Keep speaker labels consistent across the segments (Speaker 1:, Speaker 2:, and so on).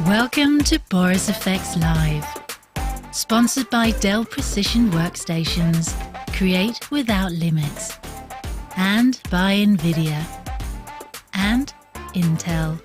Speaker 1: Welcome to Boris FX Live. Sponsored by Dell Precision Workstations. Create without limits. And by NVIDIA. And Intel.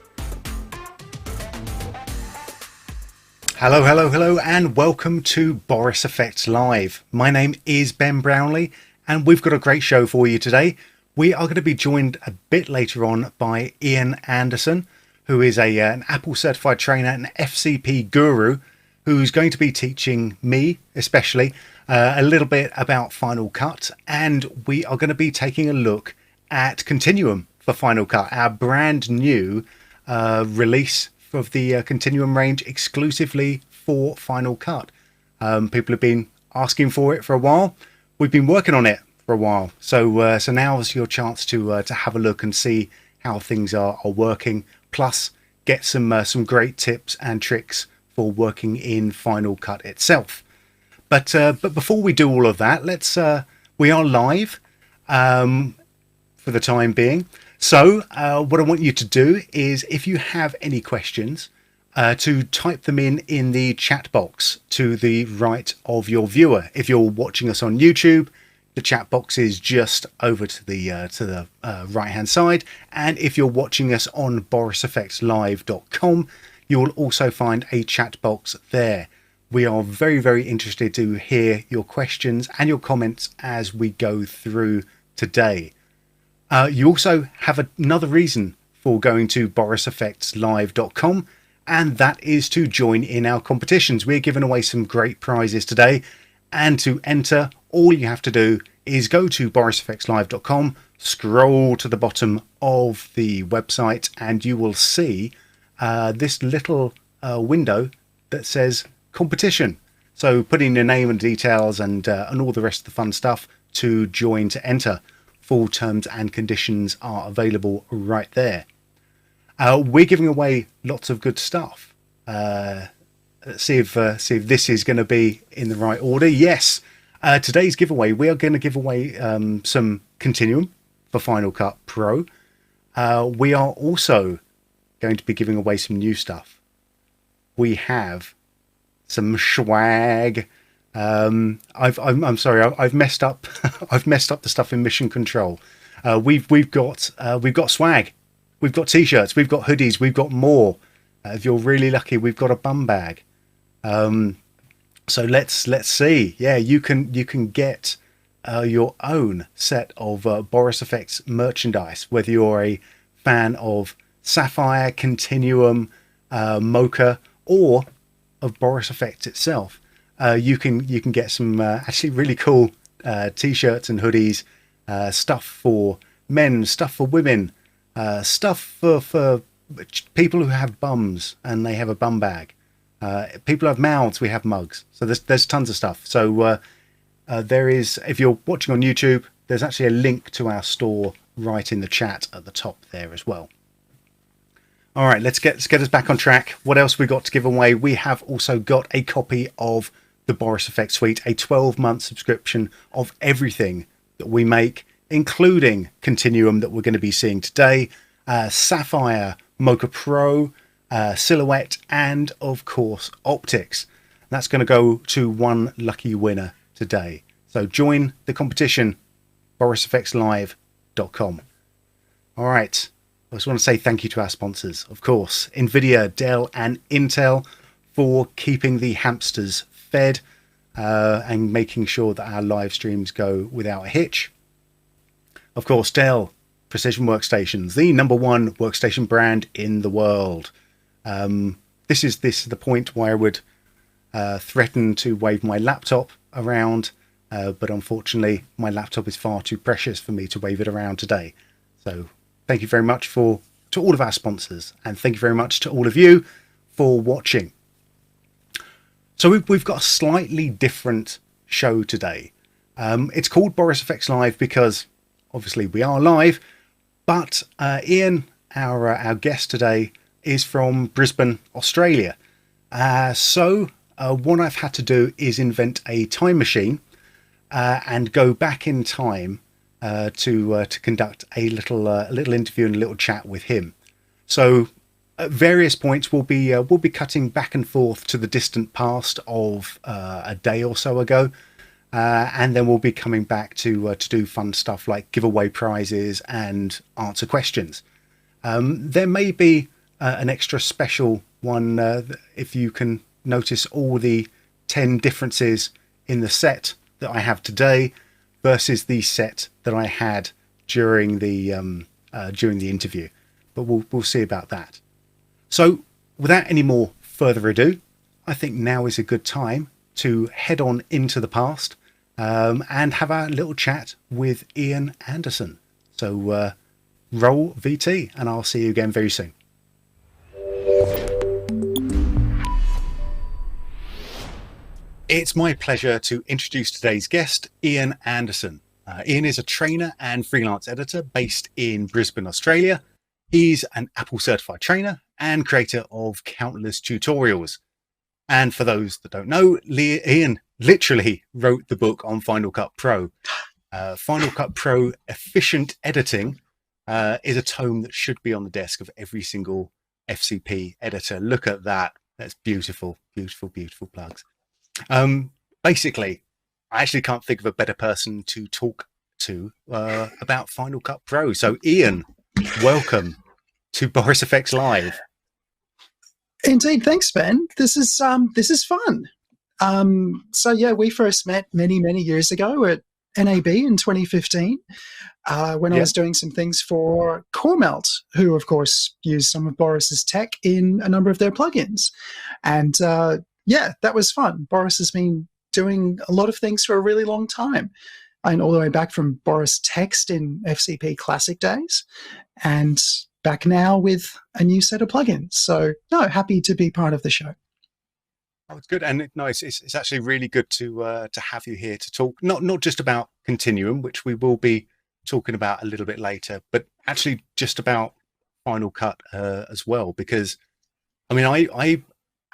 Speaker 2: Hello, and welcome to Boris FX Live. My name is Ben Brownlee, and we've got a great show for you today. We are going to be joined a bit later on by Iain Anderson, who is an Apple certified trainer, an FCP guru, who's going to be teaching me, especially, a little bit about Final Cut. And we are going to be taking a look at Continuum for Final Cut, our brand new release of the Continuum range exclusively for Final Cut. People have been asking for it for a while. We've been working on it for a while. So now is your chance to have a look and see how things are working. Plus, get some great tips and tricks for working in Final Cut itself. But before we do all of that, we are live for the time being. So what I want you to do is, if you have any questions, to type them in the chat box to the right of your viewer. If you're watching us on YouTube, the chat box is just over to the right hand side, and if you're watching us on borisfxlive.com, you will also find a chat box there. We are very, very interested to hear your questions and your comments as we go through today. You also have another reason for going to borisfxlive.com, and that is to join in our competitions. We're giving away some great prizes today, and to enter, all you have to do is go to borisfxlive.com, scroll to the bottom of the website, and you will see this little window that says competition. So put in your name and details and all the rest of the fun stuff to join to enter. Full terms and conditions are available right there. We're giving away lots of good stuff. Let's see if this is going to be in the right order. Yes. Today's giveaway, we are going to give away some Continuum for Final Cut Pro. We are also going to be giving away some new stuff. We have some swag. I'm sorry, I've messed up. I've messed up the stuff in Mission Control. We've got swag. We've got t-shirts. We've got hoodies. We've got more. If you're really lucky, we've got a bum bag. So let's see. Yeah, you can get your own set of Boris FX merchandise, whether you're a fan of Sapphire, Continuum, Mocha, or of Boris FX itself. You can get some actually really cool t-shirts and hoodies, stuff for men, stuff for women, stuff for people who have bums and they have a bum bag. People who have mouths, we have mugs. So there's tons of stuff. So there is, if you're watching on YouTube, there's actually a link to our store right in the chat at the top there as well. All right, let's get us back on track. What else we got to give away? We have also got a copy of the Boris FX Suite, a 12-month subscription of everything that we make, including Continuum that we're going to be seeing today, Sapphire, Mocha Pro, Silhouette, and of course Optics. That's going to go to one lucky winner today. So join the competition, borisfxlive.com. All right. I just want to say thank you to our sponsors, of course, NVIDIA, Dell, and Intel, for keeping the hamsters fed and making sure that our live streams go without a hitch. Of course, Dell Precision Workstations, the #1 workstation brand in the world. This is the point where I would threaten to wave my laptop around, but unfortunately my laptop is far too precious for me to wave it around today. So thank you very much to all of our sponsors, and thank you very much to all of you for watching. So we've got a slightly different show today. It's called Boris FX Live because obviously we are live, but Iain, our guest today, is from Brisbane, Australia. So what I've had to do is invent a time machine and go back in time to conduct a little interview and a little chat with him. So At various points, we'll be cutting back and forth to the distant past of a day or so ago, and then we'll be coming back to do fun stuff like give away prizes and answer questions. There may be an extra special one if you can notice all the 10 differences in the set that I have today versus the set that I had during the interview. But we'll see about that. So, without any more further ado, I think now is a good time to head on into the past and have a little chat with Iain Anderson. So, roll VT, and I'll see you again very soon. It's my pleasure to introduce today's guest, Iain Anderson. Iain is a trainer and freelance editor based in Brisbane, Australia. He's an Apple certified trainer and creator of countless tutorials. And for those that don't know, Iain literally wrote the book on Final Cut Pro. Final Cut Pro Efficient Editing is a tome that should be on the desk of every single FCP editor. Look at that. That's beautiful, beautiful, beautiful plugs. Basically, I actually can't think of a better person to talk to about Final Cut Pro. So, Iain, welcome to Boris FX Live.
Speaker 3: Indeed, thanks, Ben. This is fun. So yeah, we first met many years ago at NAB in 2015 when I was doing some things for Coremelt, who of course use some of Boris's tech in a number of their plugins, and yeah, that was fun. Boris has been doing a lot of things for a really long time, and all the way back from Boris Text in FCP Classic days, and back now with a new set of plugins. So, no, happy to be part of the show.
Speaker 2: Oh, it's good, and it's actually really good to have you here to talk not just about Continuum, which we will be talking about a little bit later, but actually just about Final Cut as well. Because I mean, I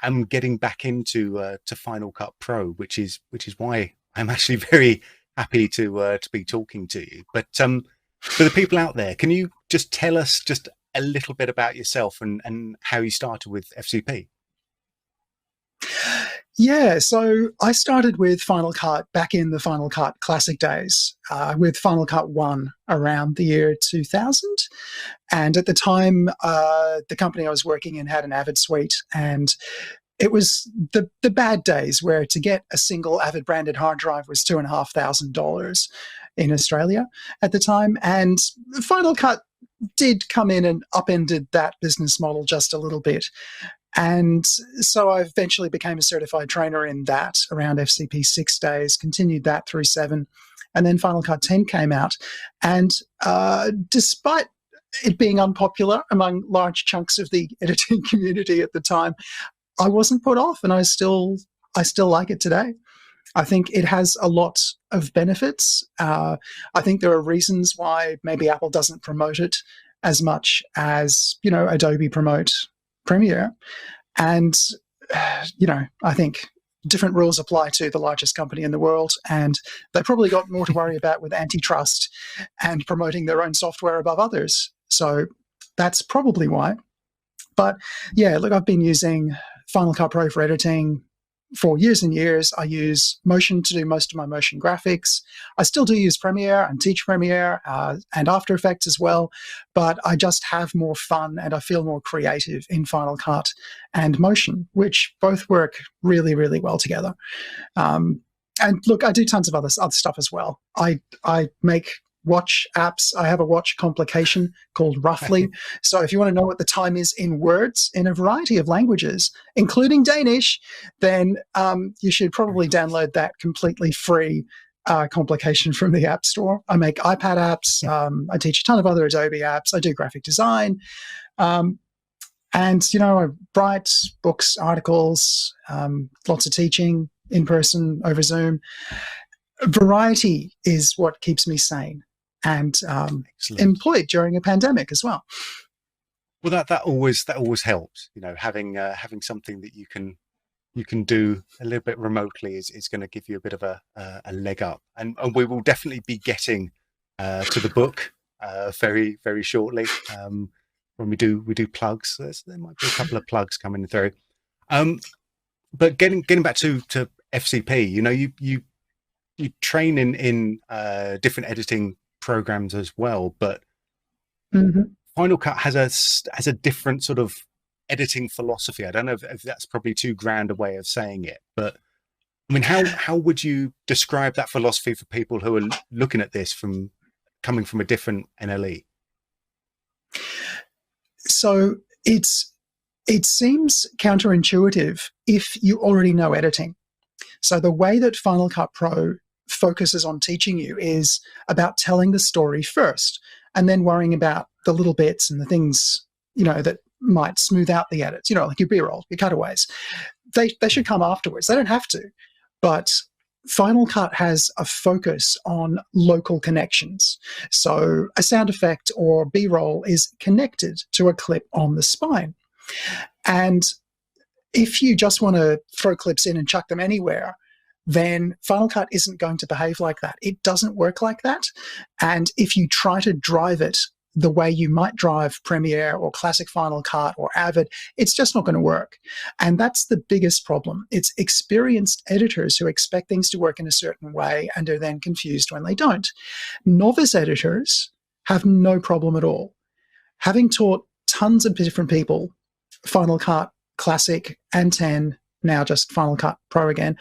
Speaker 2: am getting back into to Final Cut Pro, which is why I'm actually very happy to be talking to you. But for the people out there, can you just tell us just a little bit about yourself and how you started with FCP?
Speaker 3: Yeah, so I started with Final Cut back in the Final Cut Classic days, with Final Cut 1 around the year 2000. And at the time, the company I was working in had an Avid suite, and it was the bad days where to get a single Avid branded hard drive was $2,500 in Australia at the time. And Final Cut did come in and upended that business model just a little bit. And so I eventually became a certified trainer in that around FCP 6 days, continued that through 7. And then Final Cut 10 came out. And despite it being unpopular among large chunks of the editing community at the time, I wasn't put off, and I still like it today. I think it has a lot of benefits. I think there are reasons why maybe Apple doesn't promote it as much as, Adobe promote Premiere. And, I think different rules apply to the largest company in the world, and they probably got more to worry about with antitrust and promoting their own software above others. So that's probably why. But yeah, look, I've been using Final Cut Pro for editing for years and years. I use Motion to do most of my motion graphics. I still do use Premiere and teach Premiere and After Effects as well, but I just have more fun and I feel more creative in Final Cut and Motion, which both work really, really well together. And look, I do tons of other stuff as well. I make watch apps. I have a watch complication called Roughly. So if you want to know what the time is in words in a variety of languages, including Danish, then you should probably download that completely free complication from the App Store. I make iPad apps. I teach a ton of other Adobe apps. I do graphic design. And, I write books, articles, lots of teaching in person, over Zoom. Variety is what keeps me sane and employed during a pandemic as well.
Speaker 2: Well, that always helps. Having something that you can do a little bit remotely is going to give you a bit of a leg up. And we will definitely be getting to the book very, very shortly. when we do plugs. There might be a couple of plugs coming through. But getting back to FCP, you train in different editing programs as well, but Final Cut has a different sort of editing philosophy. I don't know if that's probably too grand a way of saying it, but I mean, how would you describe that philosophy for people who are looking at this from coming from a different NLE?
Speaker 3: So it seems counterintuitive if you already know editing. So the way that Final Cut Pro focuses on teaching you is about telling the story first and then worrying about the little bits and the things, that might smooth out the edits, like your B-roll, your cutaways. They should come afterwards. They don't have to. But Final Cut has a focus on local connections. So a sound effect or B-roll is connected to a clip on the spine. And if you just want to throw clips in and chuck them anywhere, then Final Cut isn't going to behave like that. It doesn't work like that. And if you try to drive it the way you might drive Premiere or Classic Final Cut or Avid, it's just not going to work. And that's the biggest problem. It's experienced editors who expect things to work in a certain way and are then confused when they don't. Novice editors have no problem at all. Having taught tons of different people Final Cut, Classic, and 10, now just Final Cut Pro again,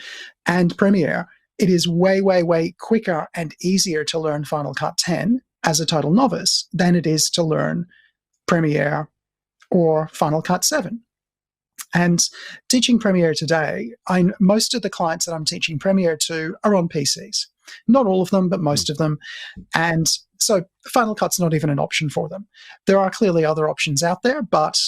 Speaker 3: and Premiere, it is way, way, way quicker and easier to learn Final Cut 10 as a total novice than it is to learn Premiere or Final Cut 7. And teaching Premiere today, most of the clients that I'm teaching Premiere to are on PCs. Not all of them, but most of them. And so Final Cut's not even an option for them. There are clearly other options out there, but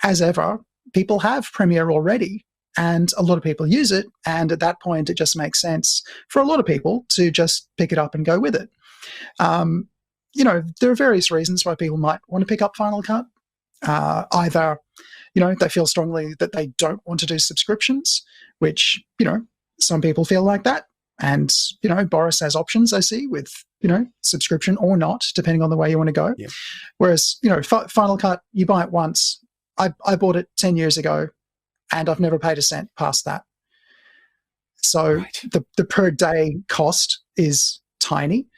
Speaker 3: as ever, people have Premiere already, and a lot of people use it. And at that point, it just makes sense for a lot of people to just pick it up and go with it. There are various reasons why people might want to pick up Final Cut. Either, they feel strongly that they don't want to do subscriptions, which, some people feel like that. And, Boris has options, I see, with, subscription or not, depending on the way you want to go.
Speaker 2: Yep.
Speaker 3: Whereas, Final Cut, you buy it once. I bought it 10 years ago, and I've never paid a cent past that. So
Speaker 2: right.
Speaker 3: the per day cost is tiny.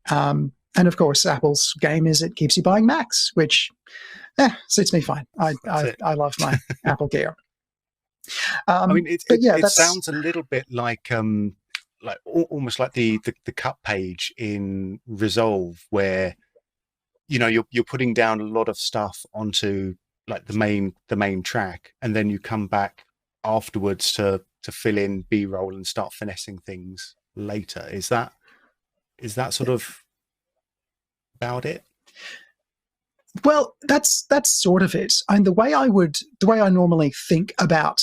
Speaker 3: And of course, Apple's game is it keeps you buying Macs, which suits me fine. I love my Apple gear.
Speaker 2: It sounds a little bit like almost like the cut page in Resolve, where you're putting down a lot of stuff onto like the main track, and then you come back afterwards to fill in B-roll and start finessing things later. Is that sort of about it?
Speaker 3: Well, that's sort of it. And the way I normally think about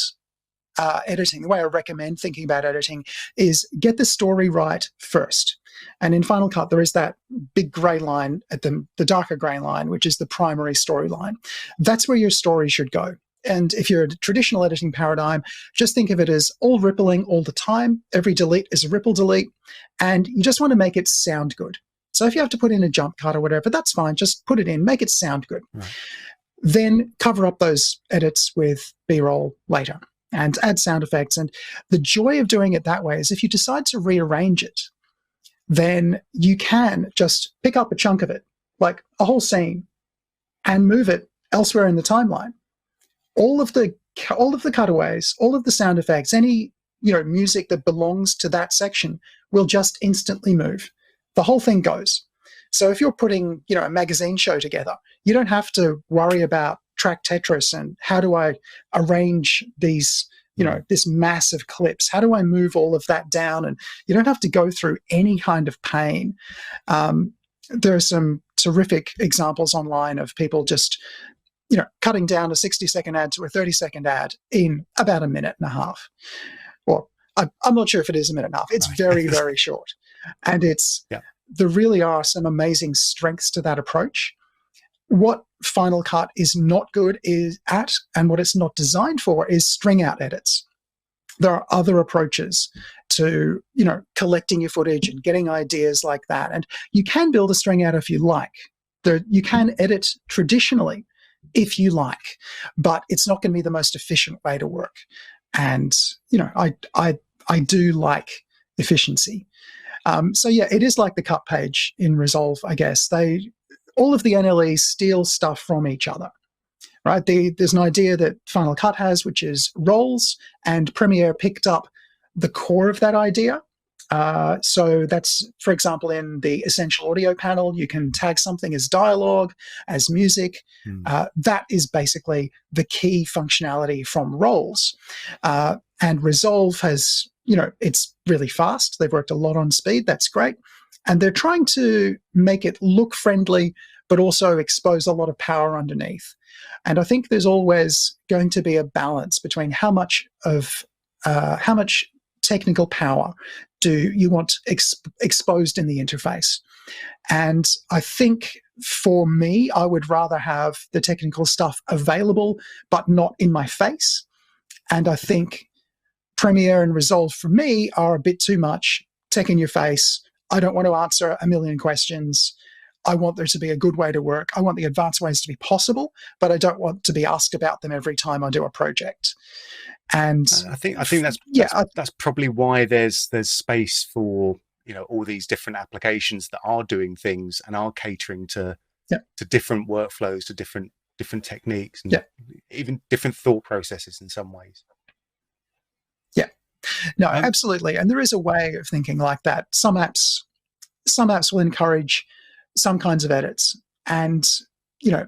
Speaker 3: editing, the way I recommend thinking about editing is get the story right first. And in Final Cut, there is that big grey line at the darker grey line, which is the primary storyline. That's where your story should go. And if you're a traditional editing paradigm, just think of it as all rippling all the time. Every delete is a ripple delete. And you just want to make it sound good. So if you have to put in a jump cut or whatever, that's fine. Just put it in, make it sound good. Right. Then cover up those edits with B-roll later and add sound effects. And the joy of doing it that way is if you decide to rearrange it, then you can just pick up a chunk of it, like a whole scene, and move it elsewhere in the timeline. All of the cutaways, all of the sound effects, any music that belongs to that section will just instantly move. The whole thing goes. So if you're putting, a magazine show together, you don't have to worry about track Tetris and how do I arrange these, this mass of clips? How do I move all of that down? And you don't have to go through any kind of pain. There are some terrific examples online of people just, cutting down a 60-second ad to a 30-second ad in about a minute and a half. Or I'm not sure if it is a minute and a half. It's very, very short. And there really are some amazing strengths to that approach. What Final Cut is not good at, and what it's not designed for, is string out edits. There are other approaches to, collecting your footage and getting ideas like that. And you can build a string out if you like. You can edit traditionally if you like, but it's not going to be the most efficient way to work. And, I do like efficiency. So yeah, it is like the cut page in Resolve, I guess. All of the NLEs steal stuff from each other, right? There's an idea that Final Cut has, which is roles, and Premiere picked up the core of that idea. So that's, for example, in the Essential Audio panel, you can tag something as dialogue, as music. That is basically the key functionality from roles. And Resolve has, it's really fast. They've worked a lot on speed. That's great. And they're trying to make it look friendly, but also expose a lot of power underneath. And I think there's always going to be a balance between how much technical power do you want exposed in the interface. And I think for me, I would rather have the technical stuff available, but not in my face. And I think Premiere and Resolve for me are a bit too much tech in your face. I don't want to answer a million questions. I want there to be a good way to work. I want the advanced ways to be possible, but I don't want to be asked about them every time I do a project. And
Speaker 2: I think that's probably why there's space for all these different applications that are doing things and are catering to different workflows, to different techniques, and even different thought processes in some ways.
Speaker 3: Yeah, no, absolutely. And there is a way of thinking like that. Some apps will encourage some kinds of edits, and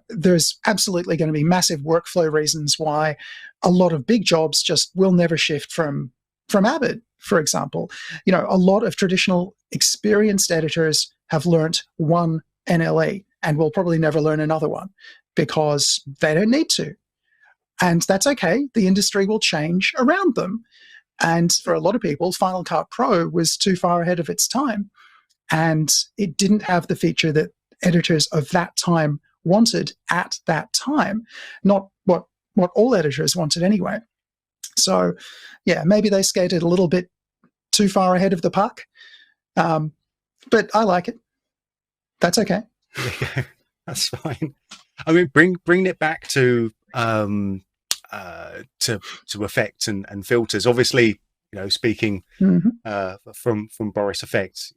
Speaker 3: there's absolutely going to be massive workflow reasons why a lot of big jobs just will never shift from Avid, for example. A lot of traditional experienced editors have learnt one NLE and will probably never learn another one because they don't need to. And that's okay. The industry will change around them. And for a lot of people, Final Cut Pro was too far ahead of its time. And it didn't have the feature that editors of that time wanted at that time, not what all editors wanted anyway. So, yeah, maybe they skated a little bit too far ahead of the puck, but I like it. That's okay.
Speaker 2: That's fine. I mean, bring it back to effects and filters. Obviously, speaking from Boris FX,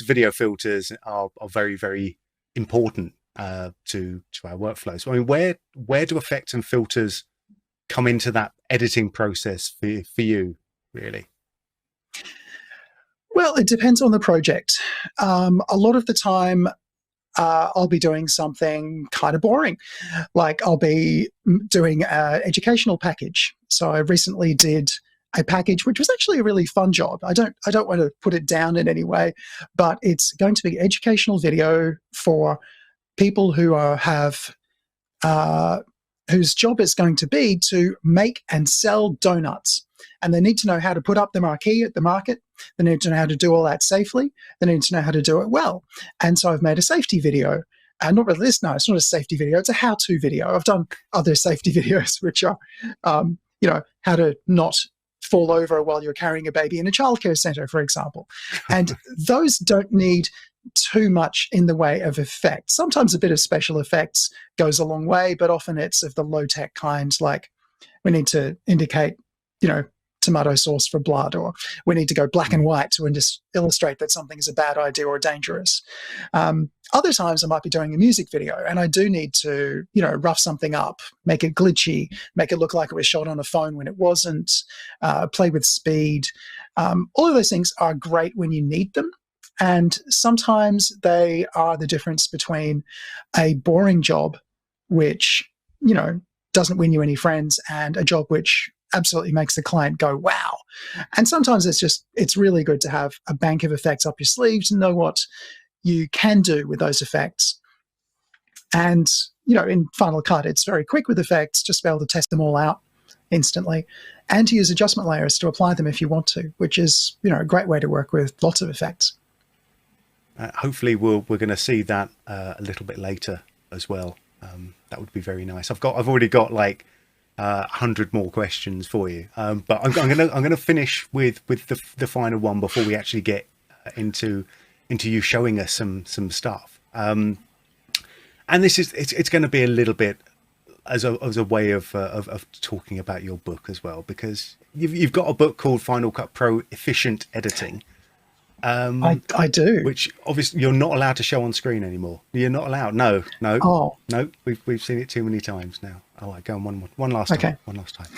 Speaker 2: video filters are very, very important to our workflows. So, I mean, where do effects and filters come into that editing process for you, really?
Speaker 3: Well, it depends on the project. A lot of the time, I'll be doing something kind of boring, like I'll be doing an educational package. So I recently did a package which was actually a really fun job. I don't want to put it down in any way, but it's going to be educational video for people who whose job is going to be to make and sell donuts. And they need to know how to put up the marquee at the market. They need to know how to do all that safely. They need to know how to do it well. And so I've made a safety video. And not really this, no, it's not a safety video. It's a how-to video. I've done other safety videos, which are, how to not fall over while you're carrying a baby in a childcare center, for example. And those don't need too much in the way of effects. Sometimes a bit of special effects goes a long way, but often it's of the low-tech kind, like we need to indicate, tomato sauce for blood, or we need to go black and white to just illustrate that something is a bad idea or dangerous. Other times I might be doing a music video and I do need to, rough something up, make it glitchy, make it look like it was shot on a phone when it wasn't, play with speed. All of those things are great when you need them. And sometimes they are the difference between a boring job, which, doesn't win you any friends, and a job which absolutely makes the client go, wow. And sometimes it's really good to have a bank of effects up your sleeve to know what you can do with those effects. And, in Final Cut, it's very quick with effects, just to be able to test them all out instantly, and to use adjustment layers to apply them if you want to, which is, a great way to work with lots of effects.
Speaker 2: Hopefully we're going to see that a little bit later as well. That would be very nice. I've already got like 100 more questions for you, but I'm gonna finish with the final one before we actually get into you showing us some stuff. And this is it's going to be a little bit as a way of talking about your book as well, because you've got a book called Final Cut Pro Efficient Editing.
Speaker 3: I do.
Speaker 2: Which obviously you're not allowed to show on screen anymore. You're not allowed. No.
Speaker 3: Oh.
Speaker 2: No. We've seen it too many times now. All right, go on one last time.
Speaker 3: Okay.
Speaker 2: One last time.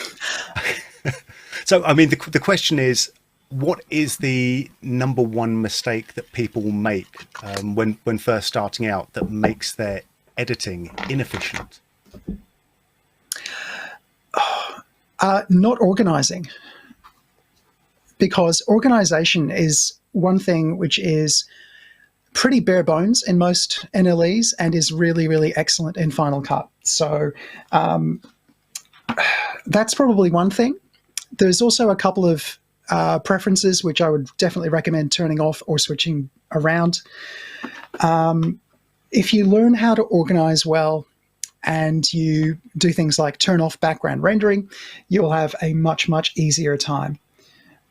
Speaker 2: So, I mean, the question is, what is the number one mistake that people will make when first starting out that makes their editing inefficient?
Speaker 3: Not organizing, because organization is one thing which is pretty bare bones in most NLEs and is really, really excellent in Final Cut. So that's probably one thing. There's also a couple of preferences which I would definitely recommend turning off or switching around. If you learn how to organize well and you do things like turn off background rendering, you'll have a much, much easier time.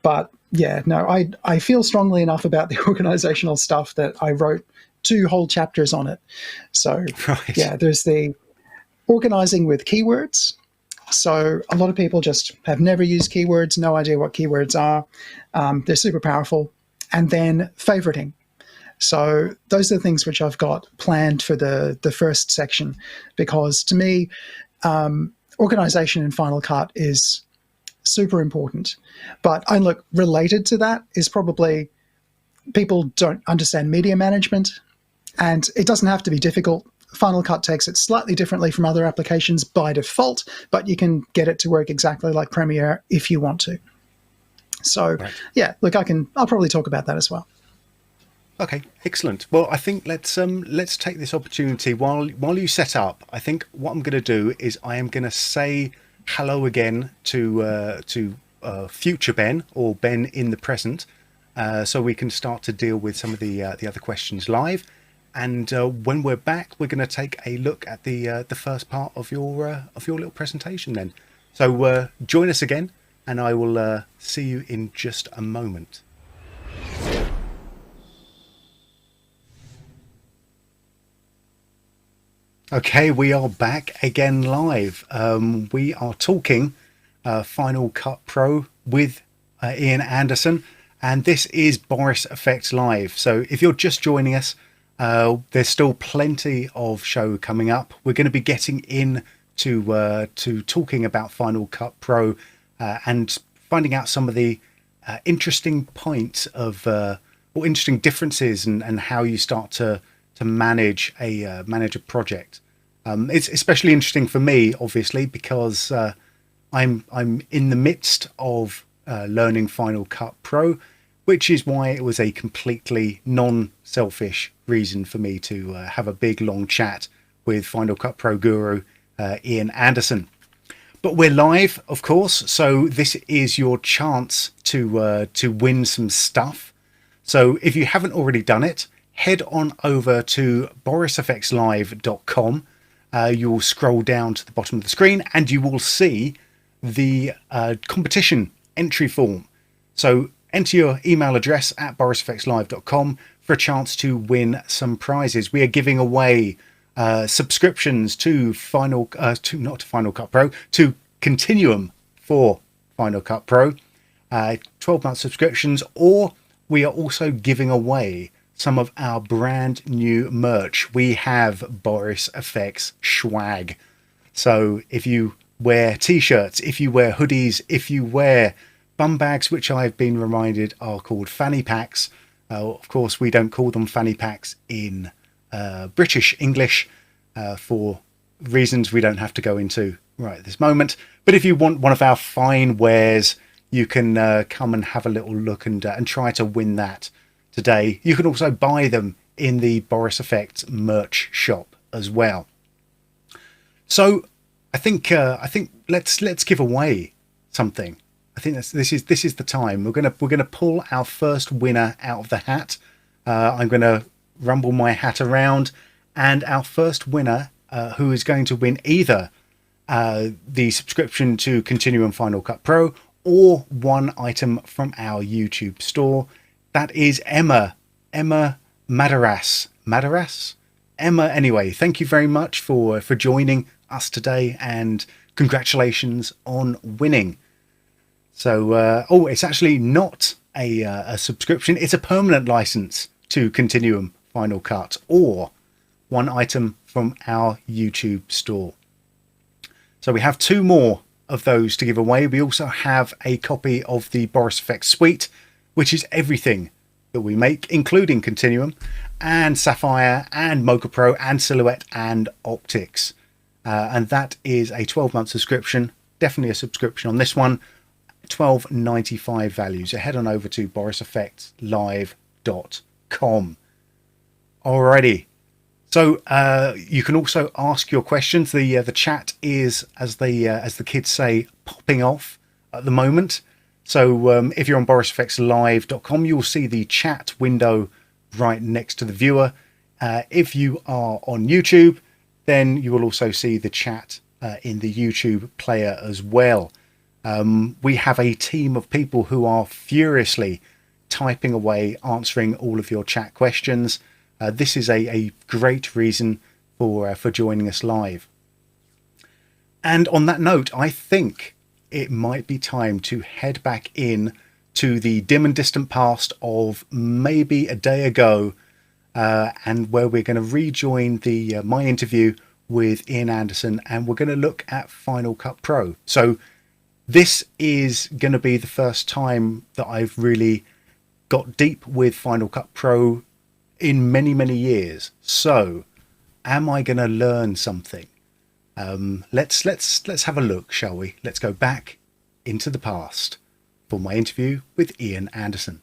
Speaker 3: But yeah, no, I feel strongly enough about the organizational stuff that I wrote 2 whole chapters on it. So
Speaker 2: right.
Speaker 3: Yeah, there's the organizing with keywords. So a lot of people just have never used keywords, no idea what keywords are. They're super powerful. And then favoriting. So those are the things which I've got planned for the first section, because to me, organization in Final Cut is super important. But I look, related to that is probably people don't understand media management, and it doesn't have to be difficult. Final Cut takes it slightly differently from other applications by default, but you can get it to work exactly like Premiere if you want to. So right. Yeah, look, I'll probably talk about that as well.
Speaker 2: Okay, excellent. Well, I think let's take this opportunity while you set up. I think what I'm going to do is I am going to say hello again to future Ben, or Ben in the present, so we can start to deal with some of the other questions live. And when we're back, we're going to take a look at the first part of your little presentation. Then, so join us again, and I will see you in just a moment. Okay, we are back again live. We are talking Final Cut Pro with Iain Anderson, and this is Boris FX Live. So if you're just joining us, there's still plenty of show coming up. We're going to be getting into talking about Final Cut Pro and finding out some of the interesting points of or interesting differences and how you start to manage a project. It's especially interesting for me, obviously, because I'm in the midst of learning Final Cut Pro, which is why it was a completely non-selfish reason for me to have a big long chat with Final Cut Pro guru Iain Anderson. But we're live, of course, so this is your chance to win some stuff. So if you haven't already done it, head on over to borisfxlive.com. You will scroll down to the bottom of the screen and you will see the competition entry form. So enter your email address at borisfxlive.com for a chance to win some prizes. We are giving away subscriptions to to Continuum for Final Cut Pro, 12-month subscriptions, or we are also giving away some of our brand new merch. We have Boris FX swag. So if you wear t-shirts, if you wear hoodies, if you wear bum bags, which I've been reminded are called fanny packs. Of course, we don't call them fanny packs in British English for reasons we don't have to go into right at this moment. But if you want one of our fine wares, you can come and have a little look and try to win that today. You can also buy them in the Boris FX merch shop as well. So I think let's give away something. I think this is the time. We're gonna pull our first winner out of the hat. I'm gonna rumble my hat around, and our first winner, who is going to win either the subscription to Continuum Final Cut Pro or one item from our YouTube store. That is Emma Madaras. Madaras? Emma, anyway, thank you very much for joining us today, and congratulations on winning. So, it's actually not a subscription. It's a permanent license to Continuum Final Cut, or one item from our YouTube store. So we have 2 more of those to give away. We also have a copy of the Boris FX Suite, which is everything that we make, including Continuum and Sapphire and Mocha Pro and Silhouette and Optics. And that is a 12-month subscription. Definitely a subscription on this one. $12.95 value. So head on over to borisfxlive.com. Alrighty. So you can also ask your questions. The chat is, as the kids say, popping off at the moment. So if you're on borisfxlive.com, you'll see the chat window right next to the viewer. If you are on YouTube, then you will also see the chat in the YouTube player as well. We have a team of people who are furiously typing away, answering all of your chat questions. This is a great reason for joining us live. And on that note, I think it might be time to head back in to the dim and distant past of maybe a day ago, and where we're going to rejoin my interview with Iain Anderson, and we're going to look at Final Cut Pro. So this is going to be the first time that I've really got deep with Final Cut Pro in many, many years. So am I going to learn something? Let's have a look, shall we? Let's go back into the past for my interview with Iain Anderson.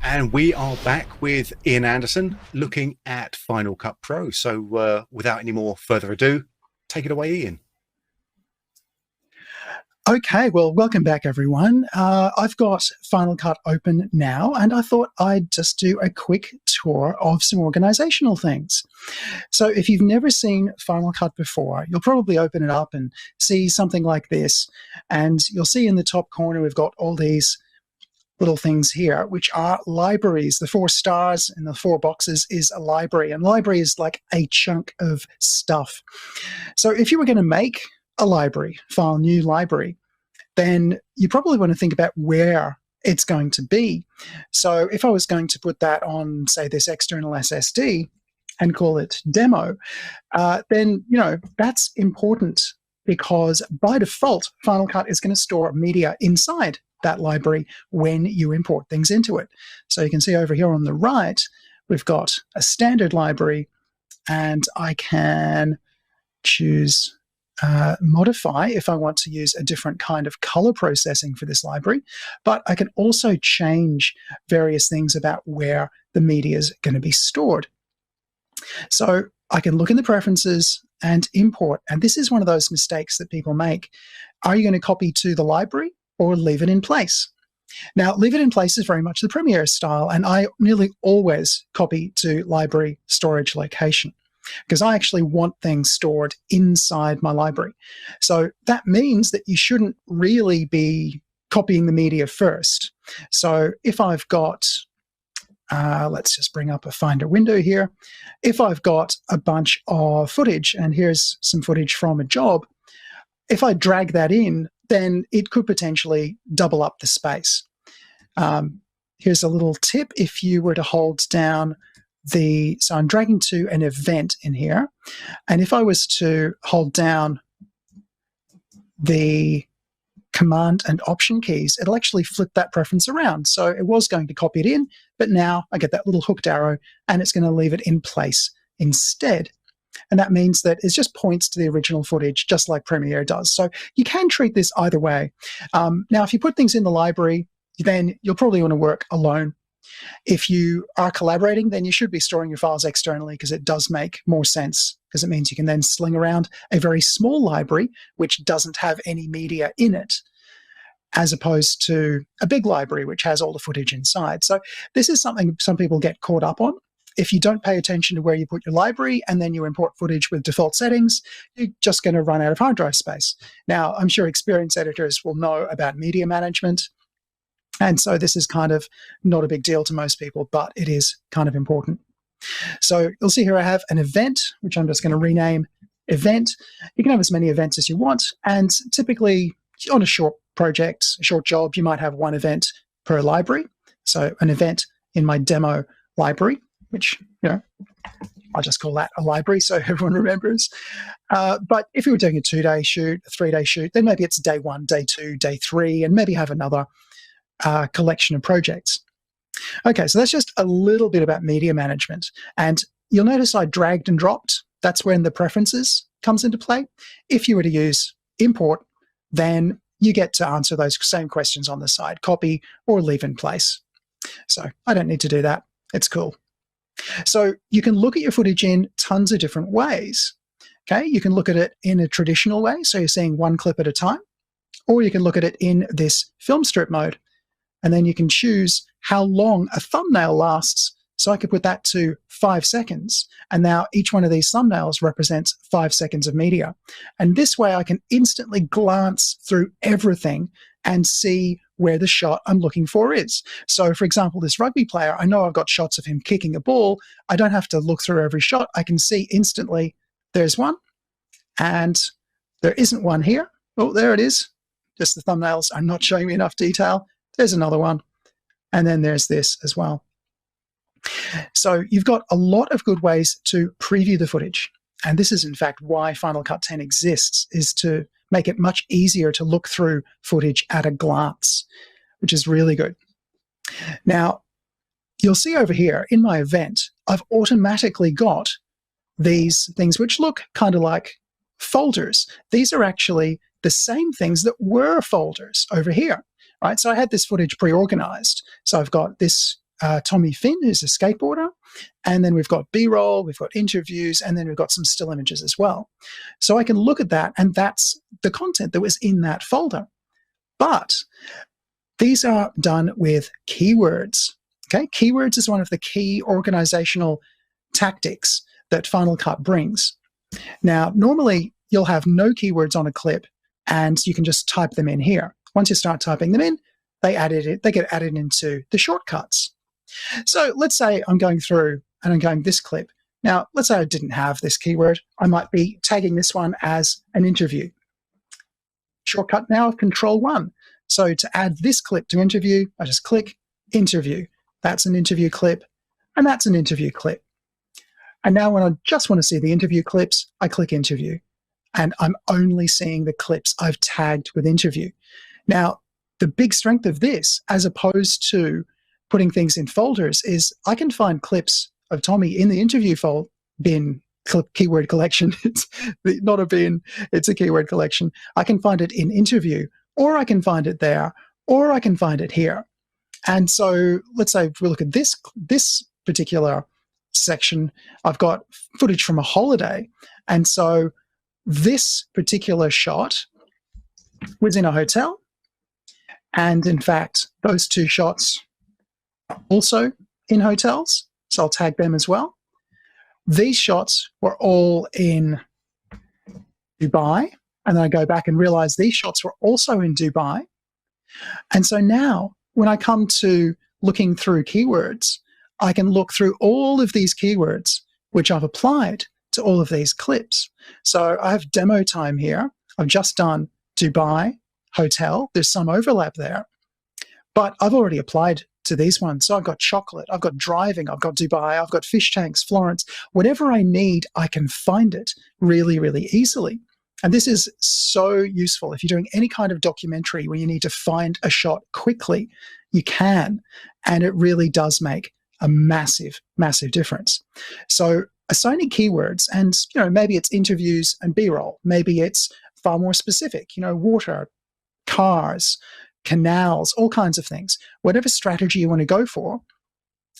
Speaker 2: And we are back with Iain Anderson looking at Final Cut Pro. So without any more further ado, take it away, Iain.
Speaker 3: Okay, well, welcome back, everyone. I've got Final Cut open now, and I thought I'd just do a quick tour of some organizational things. So if you've never seen Final Cut before, you'll probably open it up and see something like this, and you'll see in the top corner we've got all these little things here, which are libraries. The 4 stars in the 4 boxes is a library, and library is like a chunk of stuff. So if you were going to make a library, file new library, then you probably want to think about where it's going to be. So if I was going to put that on, say, this external SSD and call it demo, then, that's important, because by default, Final Cut is going to store media inside that library when you import things into it. So you can see over here on the right, we've got a standard library, and I can choose modify if I want to use a different kind of color processing for this library, but I can also change various things about where the media is going to be stored. So I can look in the preferences and import, and this is one of those mistakes that people make. Are you going to copy to the library or leave it in place? Now, leave it in place is very much the Premiere style, and I nearly always copy to library storage location, because I actually want things stored inside my library. So that means that you shouldn't really be copying the media first. So if I've got, let's just bring up a Finder window here. If I've got a bunch of footage, and here's some footage from a job, if I drag that in, then it could potentially double up the space. Here's a little tip. If you were to hold down so I'm dragging to an event in here, and if I was to hold down the Command and Option keys, it'll actually flip that preference around. So it was going to copy it in, but now I get that little hooked arrow, and it's going to leave it in place instead. And that means that it just points to the original footage, just like Premiere does. So you can treat this either way. Now, if you put things in the library, then you'll probably want to work alone. If you are collaborating, then you should be storing your files externally, because it does make more sense, because it means you can then sling around a very small library which doesn't have any media in it, as opposed to a big library which has all the footage inside. So this is something some people get caught up on. If you don't pay attention to where you put your library and then you import footage with default settings, you're just going to run out of hard drive space. Now, I'm sure experienced editors will know about media management. And so this is kind of not a big deal to most people, but it is kind of important. So you'll see here I have an event, which I'm just going to rename event. You can have as many events as you want. And typically on a short project, a short job, you might have one event per library. So an event in my demo library, which, I'll just call that a library so everyone remembers. But if you were doing a 2-day shoot, a 3-day shoot, then maybe it's day 1, day 2, day 3, and maybe have another collection of projects. Okay, so that's just a little bit about media management. And you'll notice I dragged and dropped. That's when the preferences comes into play. If you were to use import, then you get to answer those same questions on the side, copy or leave in place. So I don't need to do that. It's cool. So you can look at your footage in tons of different ways. Okay, you can look at it in a traditional way, so you're seeing one clip at a time, or you can look at it in this film strip mode. And then you can choose how long a thumbnail lasts. So I could put that to 5 seconds. And now each one of these thumbnails represents 5 seconds of media. And this way I can instantly glance through everything and see where the shot I'm looking for is. So for example, this rugby player, I know I've got shots of him kicking a ball. I don't have to look through every shot. I can see instantly there's one and there isn't one here. Oh, there it is. Just the thumbnails are not showing me enough detail. There's another one. And then there's this as well. So you've got a lot of good ways to preview the footage. And this is, in fact, why Final Cut 10 exists, is to make it much easier to look through footage at a glance, which is really good. Now, you'll see over here in my event, I've automatically got these things which look kind of like folders. These are actually the same things that were folders over here. Right, so I had this footage pre-organized. So I've got this Tommy Finn, who's a skateboarder, and then we've got B-roll, we've got interviews, and then we've got some still images as well. So I can look at that, and that's the content that was in that folder. But these are done with keywords. Okay, keywords is one of the key organizational tactics that Final Cut brings. Now, normally you'll have no keywords on a clip, and you can just type them in here. Once you start typing them in, they get added into the shortcuts. So let's say I'm going through and I'm going this clip. Now, let's say I didn't have this keyword. I might be tagging this one as an interview. Shortcut now of Control-1. So to add this clip to interview, I just click interview. That's an interview clip, and that's an interview clip. And now when I just want to see the interview clips, I click interview. And I'm only seeing the clips I've tagged with interview. Now, the big strength of this, as opposed to putting things in folders, is I can find clips of Tommy in the interview bin keyword collection. It's not a bin, it's a keyword collection. I can find it in interview, or I can find it there, or I can find it here. And so let's say if we look at this particular section, I've got footage from a holiday. And so this particular shot was in a hotel. And in fact, those two shots are also in hotels. So I'll tag them as well. These shots were all in Dubai. And then I go back and realize these shots were also in Dubai. And so now when I come to looking through keywords, I can look through all of these keywords which I've applied to all of these clips. So I have demo time here. I've just done Dubai, hotel. There's some overlap there. But I've already applied to these ones. So I've got chocolate, I've got driving, I've got Dubai, I've got fish tanks, Florence. Whatever I need, I can find it really, really easily. And this is so useful. If you're doing any kind of documentary where you need to find a shot quickly, you can. And it really does make a massive, massive difference. So assigning keywords, and maybe it's interviews and B-roll. Maybe it's far more specific, water, cars, canals, all kinds of things. Whatever strategy you want to go for.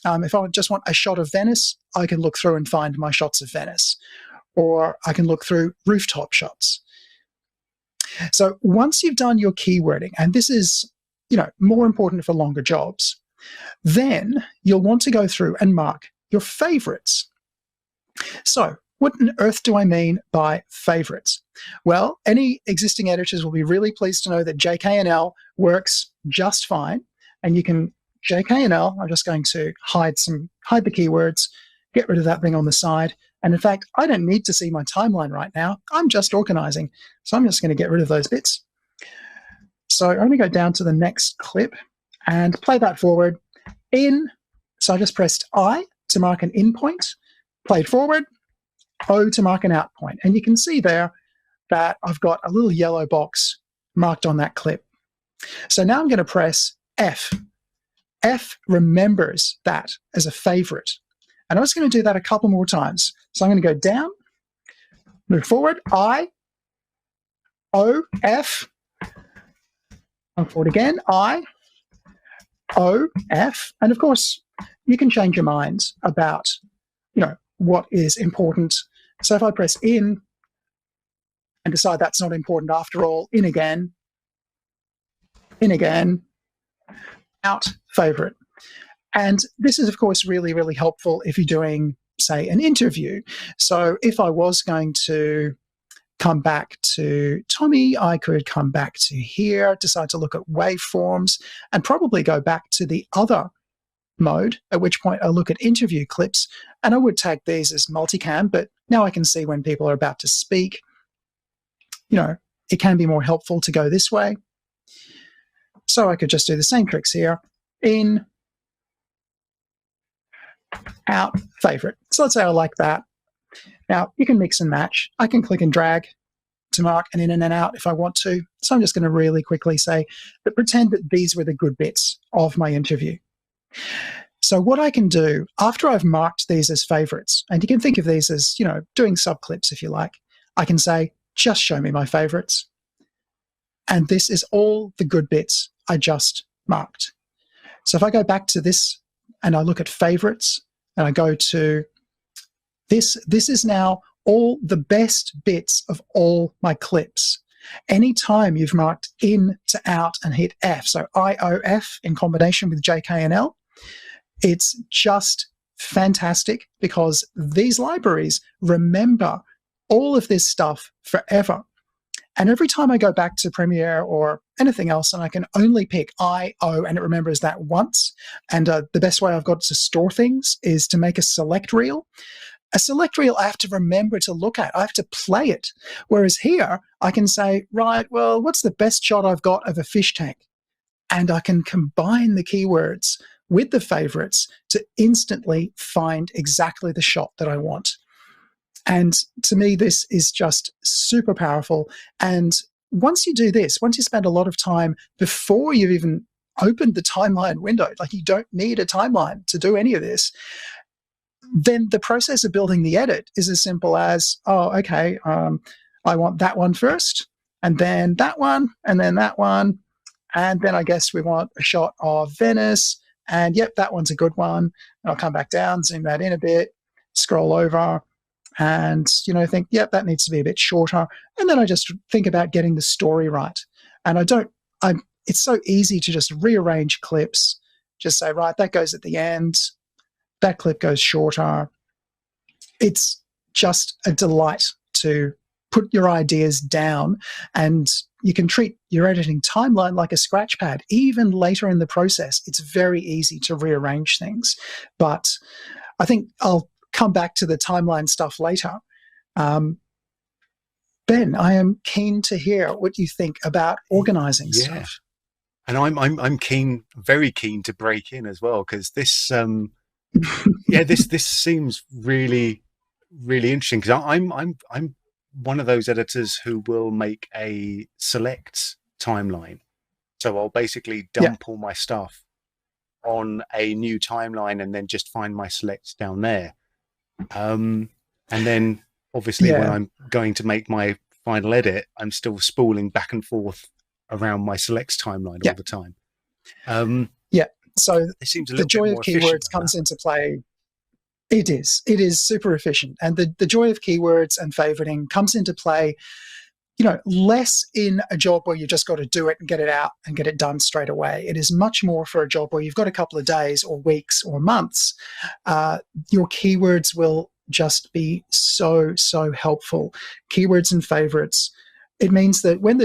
Speaker 3: If I just want a shot of Venice, I can look through and find my shots of Venice. Or I can look through rooftop shots. So once you've done your keywording, and this is, more important for longer jobs, then you'll want to go through and mark your favorites. So what on earth do I mean by favorites? Well, any existing editors will be really pleased to know that JK&L works just fine. and you can JK&L. I'm just going to hide the keywords, get rid of that thing on the side. And in fact, I don't need to see my timeline right now. I'm just organizing. So I'm just going to get rid of those bits. So I'm going to go down to the next clip and play that forward. So I just pressed I to mark an in point, played forward, O to mark an out point. And you can see there that I've got a little yellow box marked on that clip. So now I'm going to press F. F remembers that as a favorite. And I'm just going to do that a couple more times. So I'm going to go down, move forward, I, O, F, come forward again, I, O, F. And of course, you can change your minds about, what is important. So if I press in and decide that's not important after all, in again, out, favorite. And this is, of course, really, really helpful if you're doing, say, an interview. So if I was going to come back to Tommy, I could come back to here, decide to look at waveforms, and probably go back to the other mode, at which point I look at interview clips, and I would tag these as multicam, but now I can see when people are about to speak. It can be more helpful to go this way. So I could just do the same tricks here. In, out, favorite. So let's say I like that. Now, you can mix and match. I can click and drag to mark an in and an out if I want to. So I'm just going to really quickly say, but pretend that these were the good bits of my interview. So what I can do after I've marked these as favorites, and you can think of these as, doing subclips if you like, I can say, just show me my favorites. And this is all the good bits I just marked. So if I go back to this and I look at favorites and I go to this is now all the best bits of all my clips. Anytime you've marked in to out and hit F, so IOF in combination with JK&L, it's just fantastic because these libraries remember all of this stuff forever. And every time I go back to Premiere or anything else, and I can only pick I, O, and it remembers that once. And the best way I've got to store things is to make a select reel. A select reel I have to remember to look at. I have to play it. Whereas here, I can say, right, well, what's the best shot I've got of a fish tank? And I can combine the keywords with the favorites to instantly find exactly the shot that I want. And to me, this is just super powerful. And once you do this, once you spend a lot of time before you've even opened the timeline window, like you don't need a timeline to do any of this, then the process of building the edit is as simple as, I want that one first, and then that one, and then that one, and then I guess we want a shot of Venice, and yep, that one's a good one. And I'll come back down, zoom that in a bit, scroll over, and think, yep, that needs to be a bit shorter. And then I just think about getting the story right. And it's so easy to just rearrange clips, just say, right, that goes at the end, that clip goes shorter. It's just a delight to put your ideas down, and you can treat your editing timeline like a scratch pad. Even later in the process, it's very easy to rearrange things. But I think I'll come back to the timeline stuff later. Ben, I am keen to hear what you think about organizing stuff.
Speaker 2: And I'm keen, very keen to break in as well, because this this seems really, really interesting, because I'm one of those editors who will make a select timeline. So I'll basically dump all my stuff on a new timeline and then just find my selects down there. And then obviously when I'm going to make my final edit, I'm still spooling back and forth around my selects timeline all the time.
Speaker 3: So
Speaker 2: it seems
Speaker 3: the joy of keywords comes into play. It is super efficient. And the joy of keywords and favoriting comes into play, less in a job where you just got to do it and get it out and get it done straight away. It is much more for a job where you've got a couple of days or weeks or months. Your keywords will just be so, so helpful. Keywords and favorites. It means that when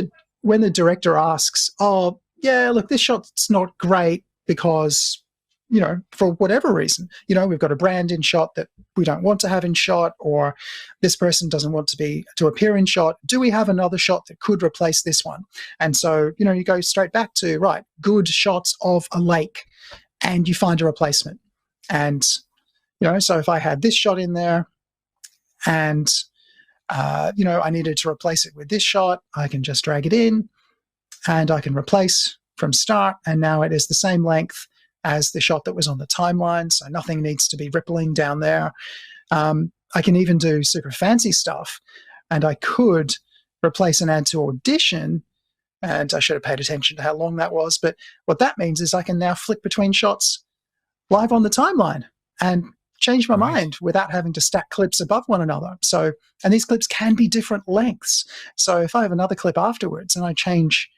Speaker 3: the director asks, oh, yeah, look, this shot's not great, because, for whatever reason, we've got a brand in shot that we don't want to have in shot, or this person doesn't want to appear in shot. Do we have another shot that could replace this one? And so, you go straight back to, good shots of a lake, and you find a replacement. And, so if I had this shot in there and, I needed to replace it with this shot, I can just drag it in and I can replace from start. And now it is the same length as the shot that was on the timeline. So nothing needs to be rippling down there. I can even do super fancy stuff, and I could replace and add to audition. And I should have paid attention to how long that was. But what that means is I can now flick between shots live on the timeline and change my mind without having to stack clips above one another. So, and these clips can be different lengths. So if I have another clip afterwards and I change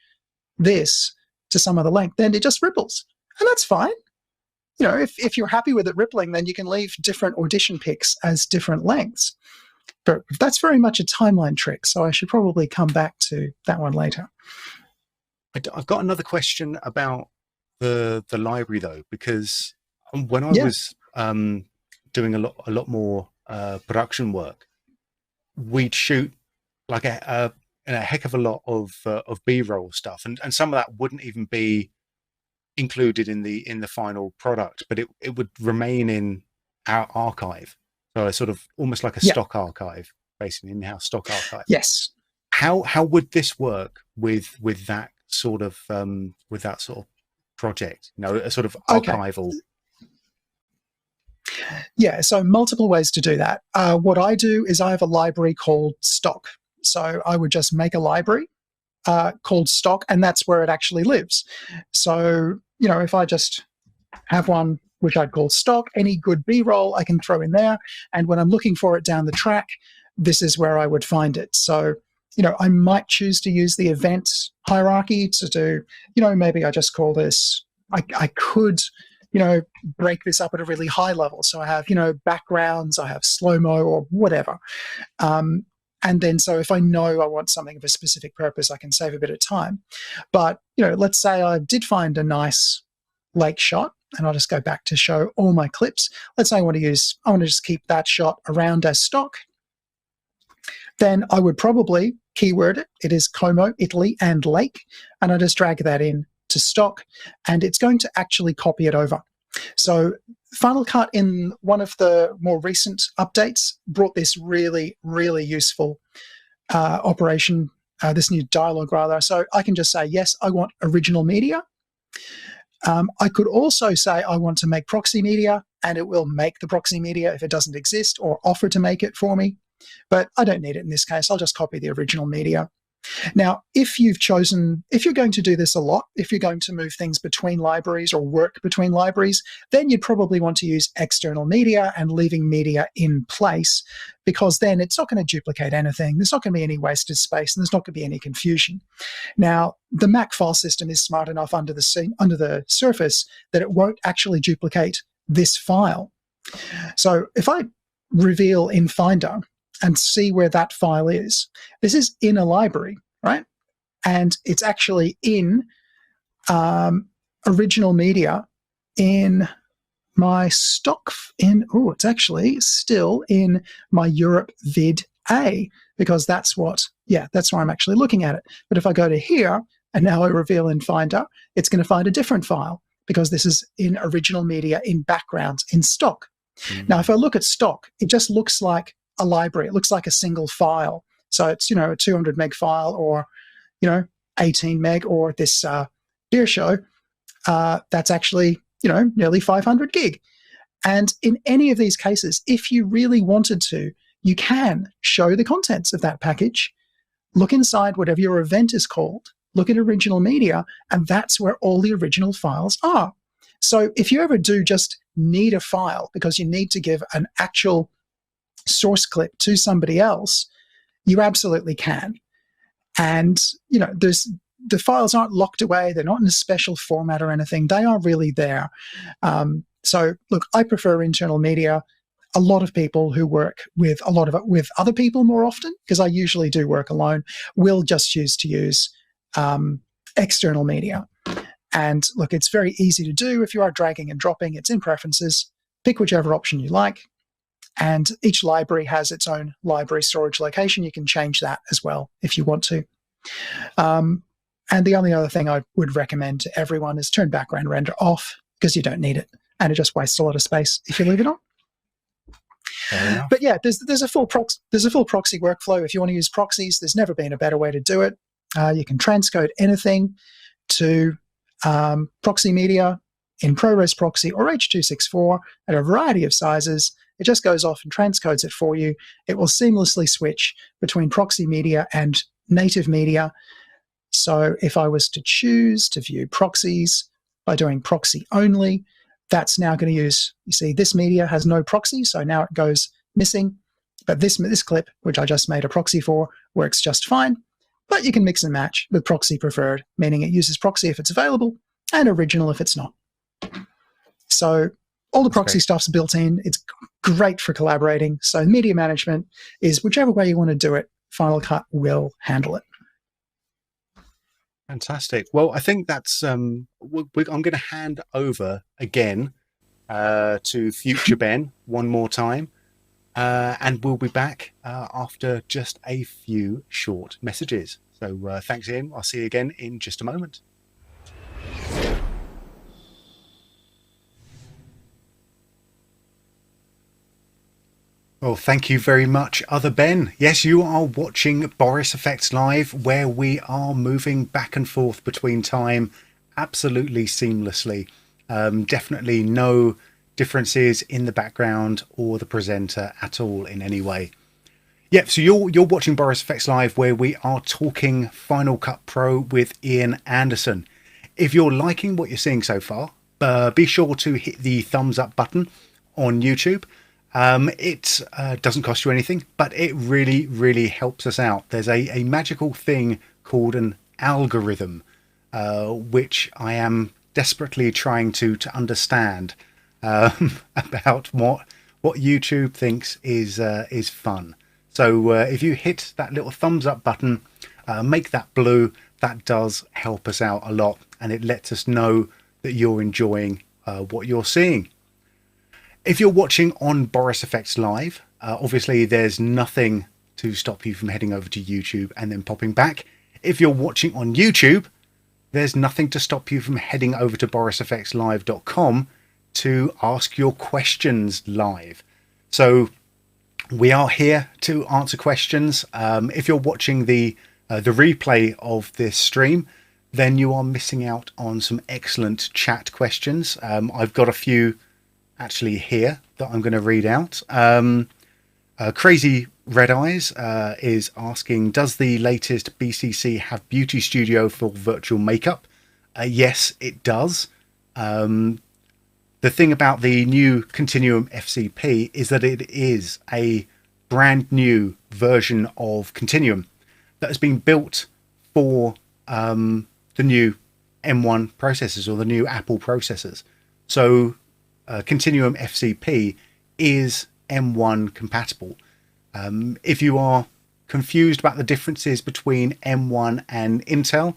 Speaker 3: this to some other length, then it just ripples. And that's fine. If you're happy with it rippling, then you can leave different audition pics as different lengths. But that's very much a timeline trick, so I should probably come back to that one later.
Speaker 2: I've got another question about the library, though, because when I was doing a lot more production work, we'd shoot like a heck of a lot of B-roll stuff, and some of that wouldn't even be included in the final product, but it would remain in our archive. So sort of almost like a stock archive, basically in-house stock archive.
Speaker 3: Yes.
Speaker 2: How would this work with that sort of project? A sort of archival.
Speaker 3: Yeah, so multiple ways to do that. What I do is I have a library called stock. So I would just make a library called stock, and that's where it actually lives. So, if I just have one which I'd call stock, any good B-roll I can throw in there, and when I'm looking for it down the track, this is where I would find it. So, I might choose to use the event hierarchy to do, maybe I just call this, I could, break this up at a really high level. So I have, backgrounds, I have slow-mo or whatever. And then, so if I know I want something of a specific purpose, I can save a bit of time. But, let's say I did find a nice lake shot, and I'll just go back to show all my clips. Let's say I want to just keep that shot around as stock. Then I would probably keyword it. It is Como, Italy, and lake. And I just drag that in to stock, and it's going to actually copy it over. So Final Cut, in one of the more recent updates, brought this really, really useful operation, this new dialogue rather. So I can just say, yes, I want original media. I could also say I want to make proxy media, and it will make the proxy media if it doesn't exist, or offer to make it for me. But I don't need it in this case. I'll just copy the original media. Now, if you're going to do this a lot, if you're going to move things between libraries or work between libraries, then you'd probably want to use external media and leaving media in place, because then it's not going to duplicate anything. There's not going to be any wasted space, and there's not going to be any confusion. Now, the Mac file system is smart enough under the surface that it won't actually duplicate this file. So if I reveal in Finder and see where that file is, this is in a library, right? And it's actually in original media in my stock, it's actually still in my Europe vid A, because that's where I'm actually looking at it. But if I go to here and now I reveal in Finder, it's going to find a different file, because this is in original media in background in stock. Mm-hmm. Now, if I look at stock, it just looks like a library. It looks like a single file. So it's, a 200 meg file, or, 18 meg, or this beer show, that's actually, nearly 500 gig. And in any of these cases, if you really wanted to, you can show the contents of that package, look inside whatever your event is called, look at original media, and that's where all the original files are. So if you ever do just need a file because you need to give an actual source clip to somebody else, you absolutely can. And, the files aren't locked away. They're not in a special format or anything. They are really there. So look, I prefer internal media. A lot of people who work with with other people more often, because I usually do work alone, will just choose to use external media. And look, it's very easy to do. If you are dragging and dropping, it's in preferences. Pick whichever option you like. And each library has its own library storage location. You can change that as well if you want to. And the only other thing I would recommend to everyone is turn background render off, because you don't need it. And it just wastes a lot of space if you leave it on. But yeah, there's a full proxy workflow. If you want to use proxies, there's never been a better way to do it. You can transcode anything to proxy media in ProRes Proxy or H.264 at a variety of sizes. It just goes off and transcodes it for you. It will seamlessly switch between proxy media and native media. So if I was to choose to view proxies by doing proxy only, that's now going to use, you see, this media has no proxy, so now it goes missing. But this clip, which I just made a proxy for, works just fine. But you can mix and match with proxy preferred, meaning it uses proxy if it's available and original if it's not. So all the proxy stuff's built in. It's great for collaborating. So media management is whichever way you want to do it, Final Cut will handle it.
Speaker 2: Fantastic. Well, I think that's I'm going to hand over again to future Ben one more time, and we'll be back after just a few short messages. So thanks, Ian. I'll see you again in just a moment. Well, thank you very much, other Ben. Yes, you are watching Boris FX Live, where we are moving back and forth between time absolutely seamlessly. Definitely no differences in the background or the presenter at all in any way. Yep, so you're watching Boris FX Live, where we are talking Final Cut Pro with Iain Anderson. If you're liking what you're seeing so far, be sure to hit the thumbs up button on YouTube. It doesn't cost you anything, but it really, really helps us out. There's a magical thing called an algorithm, which I am desperately trying to understand about what YouTube thinks is fun. So if you hit that little thumbs up button, make that blue, that does help us out a lot, and it lets us know that you're enjoying what you're seeing. If you're watching on Boris FX Live, obviously there's nothing to stop you from heading over to YouTube and then popping back. If you're watching on YouTube, there's nothing to stop you from heading over to borisfxlive.com to ask your questions live. So we are here to answer questions. If you're watching the replay of this stream, then you are missing out on some excellent chat questions. I've got a few actually here that I'm going to read out. Crazy Red Eyes is asking, does the latest BCC have Beauty Studio for virtual makeup? Yes, it does. The thing about the new Continuum FCP is that it is a brand new version of Continuum that has been built for the new M1 processors, or the new Apple processors. So Continuum FCP is M1 compatible. If you are confused about the differences between M1 and Intel,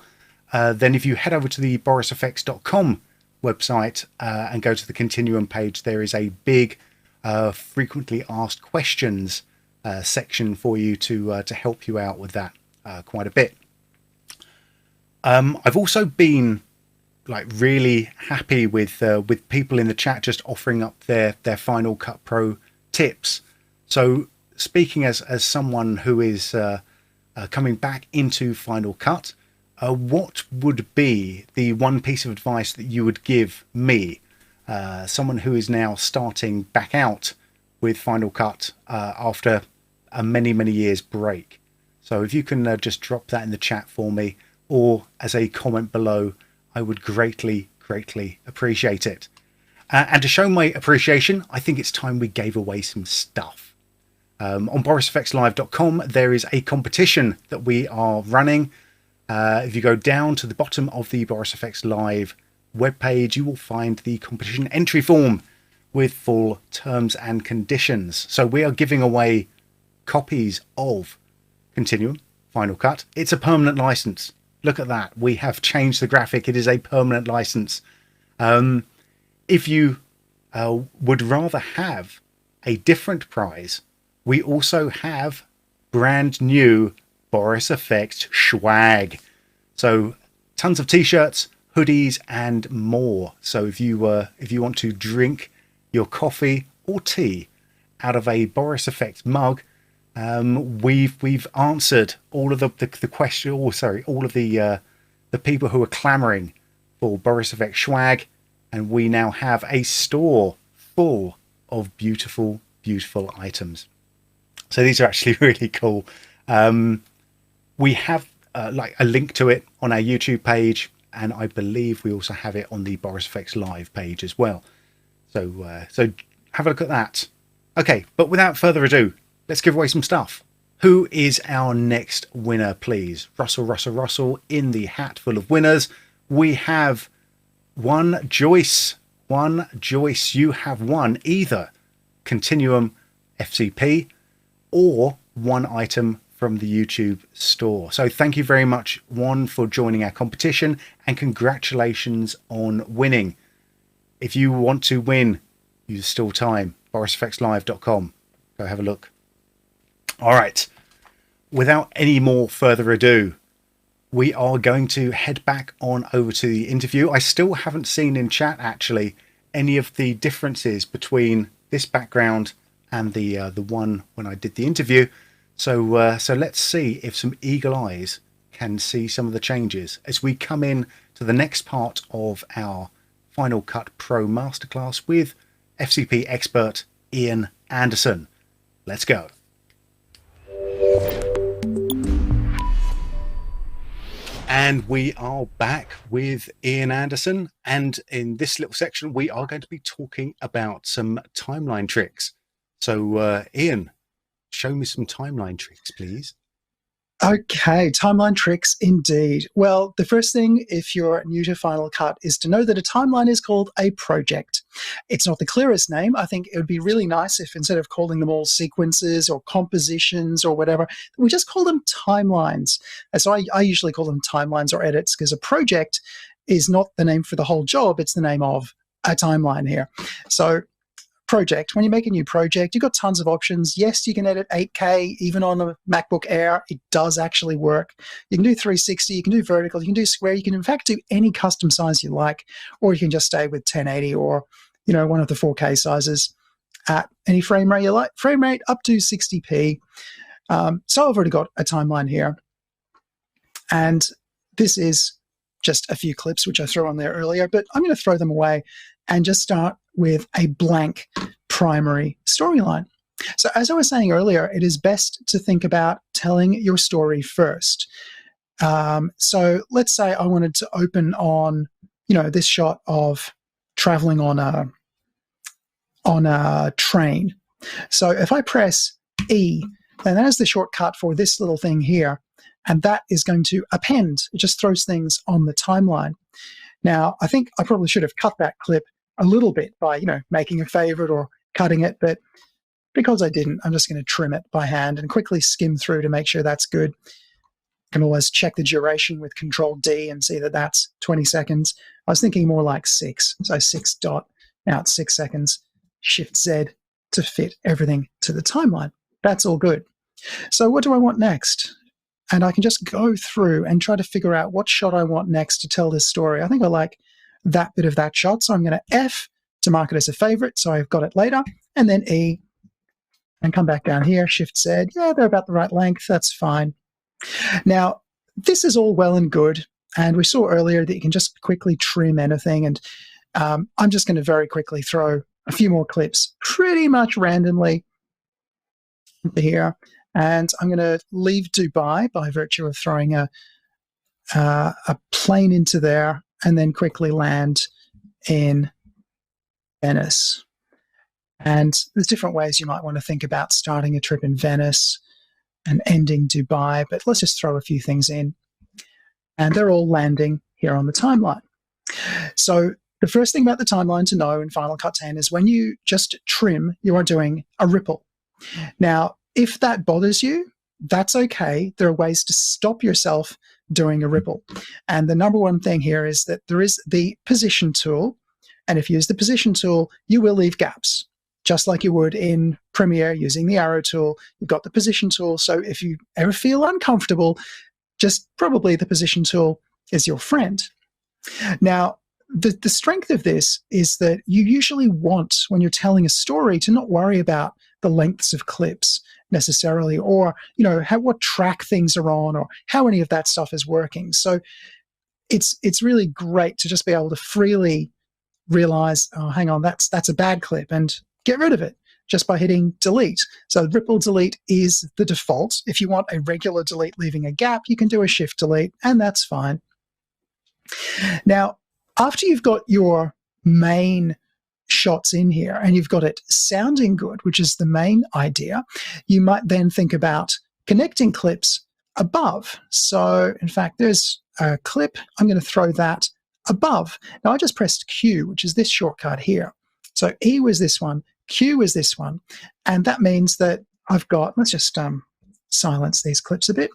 Speaker 2: then if you head over to the borisfx.com website and go to the Continuum page, there is a big frequently asked questions section for you to help you out with that quite a bit. I've also been really happy with people in the chat just offering up their Final Cut Pro tips. So speaking as someone who is coming back into Final Cut, what would be the one piece of advice that you would give me, someone who is now starting back out with Final Cut after a many years break? So if you can just drop that in the chat for me, or as a comment below, I would greatly appreciate it. And to show my appreciation, I think it's time we gave away some stuff. On borisfxlive.com, there is a competition that we are running. If you go down to the bottom of the Boris FX Live webpage, you will find the competition entry form with full terms and conditions. So we are giving away copies of Continuum Final Cut. It's a permanent license. Look at that. We have changed the graphic. It is a permanent license. If you would rather have a different prize, we also have brand new Boris FX swag. So tons of t-shirts, hoodies, and more. So if you want to drink your coffee or tea out of a Boris FX mug, we've answered all of the question. Oh, sorry, all of the people who are clamoring for Boris FX swag, and we now have a store full of beautiful, beautiful items. So these are actually really cool. We have like a link to it on our YouTube page, and I believe we also have it on the Boris FX Live page as well. So have a look at that. Okay, but without further ado, let's give away some stuff. Who is our next winner, please? Russell, Russell, Russell in the hat full of winners. We have one Joyce. One Joyce, you have won either Continuum FCP or one item from the YouTube store. So thank you very much, Juan, for joining our competition, and congratulations on winning. If you want to win, there's still time. borisfxlive.com. Go have a look. All right. Without any more further ado, we are going to head back on over to the interview. I still haven't seen in chat, actually, any of the differences between this background and the one when I did the interview. So let's see if some eagle eyes can see some of the changes as we come in to the next part of our Final Cut Pro Masterclass with FCP expert Iain Anderson. Let's go. And we are back with Iain Anderson, and in this little section we are going to be talking about some timeline tricks. So Iain, show me some timeline tricks, please.
Speaker 3: Okay, timeline tricks indeed. Well, the first thing, if you're new to Final Cut, is to know that a timeline is called a project. It's not the clearest name. I think it would be really nice if instead of calling them all sequences or compositions or whatever, we just call them timelines. And so I usually call them timelines or edits, because a project is not the name for the whole job. It's the name of a timeline here. So project, when you make a new project, you've got tons of options. Yes, you can edit 8K even on a MacBook Air. It does actually work. You can do 360, you can do vertical, you can do square, you can in fact do any custom size you like, or you can just stay with 1080 or one of the 4K sizes at any frame rate you like. Frame rate up to 60p. So I've already got a timeline here, and this is just a few clips which I threw on there earlier, but I'm going to throw them away and just start with a blank primary storyline. So as I was saying earlier, it is best to think about telling your story first. So let's say I wanted to open on, this shot of traveling on a train. So if I press E, then that is the shortcut for this little thing here, and that is going to append. It just throws things on the timeline. Now, I think I probably should have cut that clip a little bit by, making a favorite or cutting it, but because I didn't, I'm just going to trim it by hand and quickly skim through to make sure that's good. You can always check the duration with Control D and see that that's 20 seconds. I was thinking more like 6, so 6 dot, now it's 6 seconds. Shift Z to fit everything to the timeline. That's all good. So what do I want next? And I can just go through and try to figure out what shot I want next to tell this story. I think I like that bit of that shot, so I'm going to F to mark it as a favorite, so I've got it later, and then E, and come back down here, Shift Z. Yeah, they're about the right length. That's fine. Now, this is all well and good, and we saw earlier that you can just quickly trim anything, and I'm just going to very quickly throw a few more clips pretty much randomly here, and I'm going to leave Dubai by virtue of throwing a plane into there and then quickly land in Venice. And there's different ways you might want to think about starting a trip in Venice and ending Dubai, but let's just throw a few things in. And they're all landing here on the timeline. So the first thing about the timeline to know in Final Cut 10 is when you just trim, you are doing a ripple. Now, if that bothers you, that's okay. There are ways to stop yourself doing a ripple. And the number one thing here is that there is the position tool. And if you use the position tool, you will leave gaps, just like you would in Premiere using the arrow tool. You've got the position tool. So if you ever feel uncomfortable, just probably the position tool is your friend. Now, the strength of this is that you usually want, when you're telling a story, to not worry about the lengths of clips necessarily, or what track things are on, or how any of that stuff is working. So it's really great to just be able to freely realize, oh, hang on, that's a bad clip, and get rid of it just by hitting delete. So ripple delete is the default. If you want a regular delete leaving a gap, you can do a shift delete, and that's fine. Now, after you've got your main shots in here and you've got it sounding good, which is the main idea, you might then think about connecting clips above. So in fact, there's a clip. I'm going to throw that above. Now I just pressed Q, which is this shortcut here. So E was this one, Q was this one. And that means that I've got, let's just silence these clips a bit.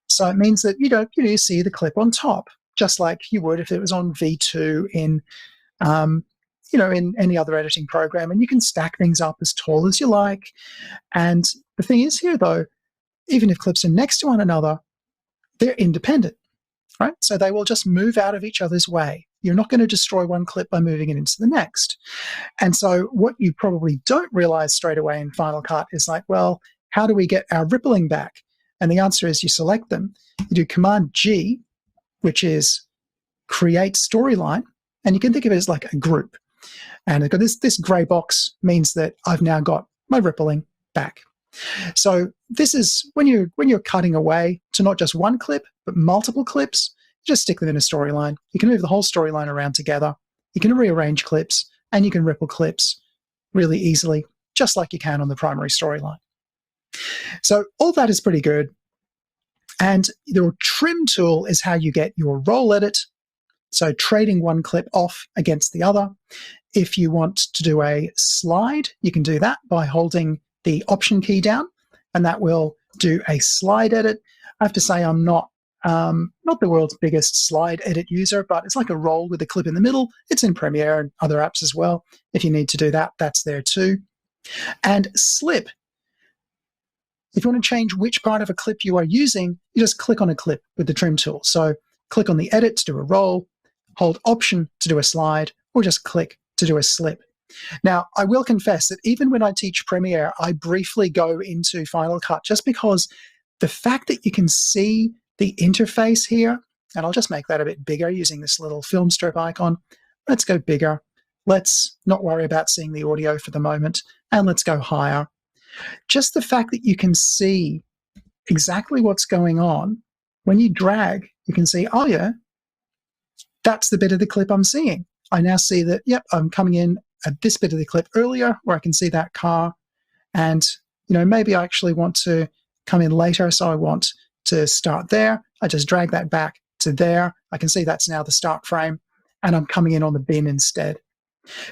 Speaker 3: So it means that you see the clip on top, just like you would if it was on V2 in any other editing program. And you can stack things up as tall as you like. And the thing is here, though, even if clips are next to one another, they're independent, right? So they will just move out of each other's way. You're not going to destroy one clip by moving it into the next. And so what you probably don't realize straight away in Final Cut is like, well, how do we get our rippling back? And the answer is you select them. You do Command G, which is create storyline, and you can think of it as like a group. And I've got this gray box means that I've now got my rippling back. So this is when you're cutting away to not just one clip, but multiple clips, just stick them in a storyline. You can move the whole storyline around together. You can rearrange clips, and you can ripple clips really easily, just like you can on the primary storyline. So all that is pretty good. And your trim tool is how you get your roll edit. So trading one clip off against the other. If you want to do a slide, you can do that by holding the Option key down, and that will do a slide edit. I have to say I'm not the world's biggest slide edit user, but it's like a roll with a clip in the middle. It's in Premiere and other apps as well. If you need to do that, that's there too. And slip. If you want to change which part of a clip you are using, you just click on a clip with the trim tool. So click on the edit to do a roll, hold Option to do a slide, or just click to do a slip. Now, I will confess that even when I teach Premiere, I briefly go into Final Cut just because the fact that you can see the interface here, and I'll just make that a bit bigger using this little film strip icon. Let's go bigger. Let's not worry about seeing the audio for the moment, and let's go higher. Just the fact that you can see exactly what's going on, when you drag, you can see, oh yeah, that's the bit of the clip I'm seeing. I now see that, yep, I'm coming in at this bit of the clip earlier where I can see that car. And, maybe I actually want to come in later, so I want to start there. I just drag that back to there. I can see that's now the start frame, and I'm coming in on the bin instead.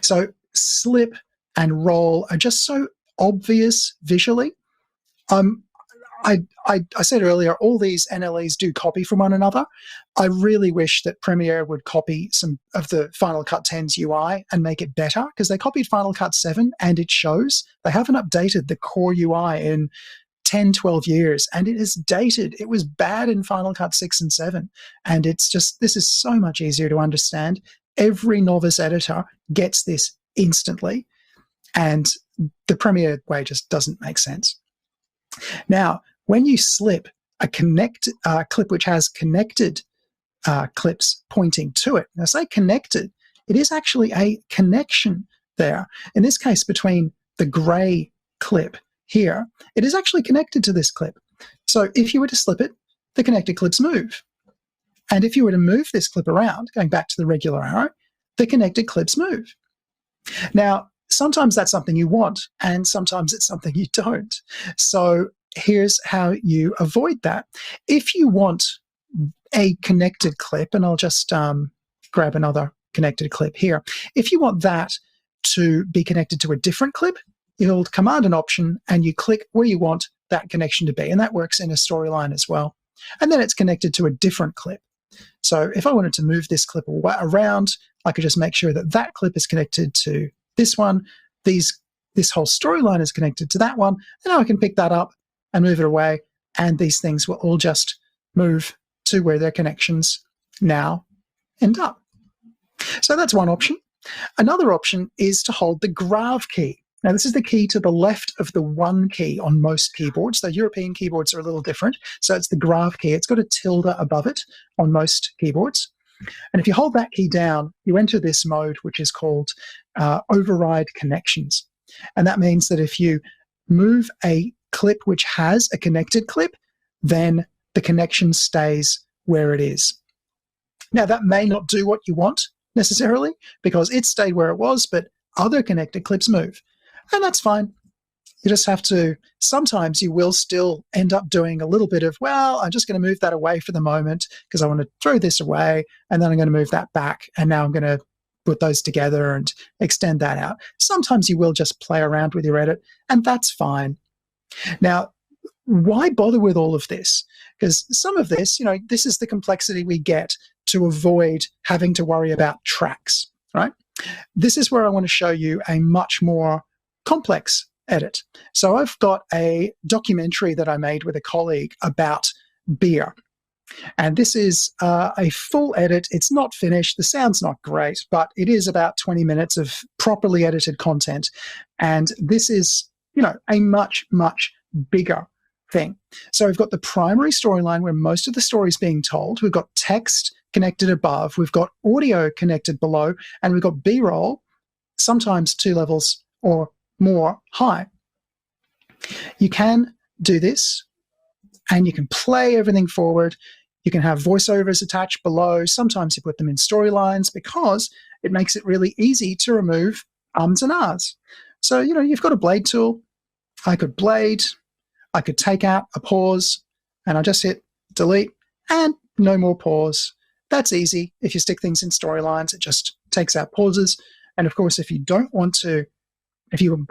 Speaker 3: So slip and roll are just so obvious visually. I said earlier, all these NLEs do copy from one another. I really wish that Premiere would copy some of the Final Cut 10's UI and make it better, because they copied Final Cut 7 and it shows. They haven't updated the core UI in 10, 12 years, and it is dated. It was bad in Final Cut 6 and 7. And it's just, this is so much easier to understand. Every novice editor gets this instantly. And the Premiere way just doesn't make sense. Now, when you slip a clip which has connected clips pointing to it, now say connected, it is actually a connection there. In this case, between the gray clip here, it is actually connected to this clip. So if you were to slip it, the connected clips move. And if you were to move this clip around, going back to the regular arrow, the connected clips move. Now, sometimes that's something you want, and sometimes it's something you don't. So here's how you avoid that. If you want a connected clip, and I'll just grab another connected clip here. If you want that to be connected to a different clip, you hold Command and Option, and you click where you want that connection to be. And that works in a storyline as well. and then it's connected to a different clip. So if I wanted to move this clip around, I could just make sure that that clip is connected to this one. This whole storyline is connected to that one, and now I can pick that up and move it away, and these things will all just move to where their connections now end up. So that's one option. Another option is to hold the grav key. Now, this is the key to the left of the 1 key on most keyboards. The European keyboards are a little different. So it's the grav key. It's got a tilde above it on most keyboards. And if you hold that key down, you enter this mode, which is called override connections. And that means that if you move a clip which has a connected clip, then the connection stays where it is. Now, that may not do what you want necessarily, because it stayed where it was, but other connected clips move. And that's fine. You just have to, sometimes you will still end up doing a little bit of, well, I'm just going to move that away for the moment because I want to throw this away, and then I'm going to move that back, and now I'm going to put those together and extend that out. Sometimes you will just play around with your edit, and that's fine. Now, why bother with all of this? Because some of this, this is the complexity we get to avoid having to worry about tracks, right? This is where I want to show you a much more complex edit. So I've got a documentary that I made with a colleague about beer. And this is a full edit. It's not finished. The sound's not great, but it is about 20 minutes of properly edited content. And this is, a much, much bigger thing. So we've got the primary storyline where most of the story is being told. We've got text connected above. We've got audio connected below. And we've got B-roll, sometimes 2 levels or more high. You can do this, and you can play everything forward. You can have voiceovers attached below. Sometimes you put them in storylines because it makes it really easy to remove ums and ahs. So, you've got a blade tool. I could blade. I could take out a pause, and I just hit delete, and no more pause. That's easy. If you stick things in storylines, it just takes out pauses. And of course, if you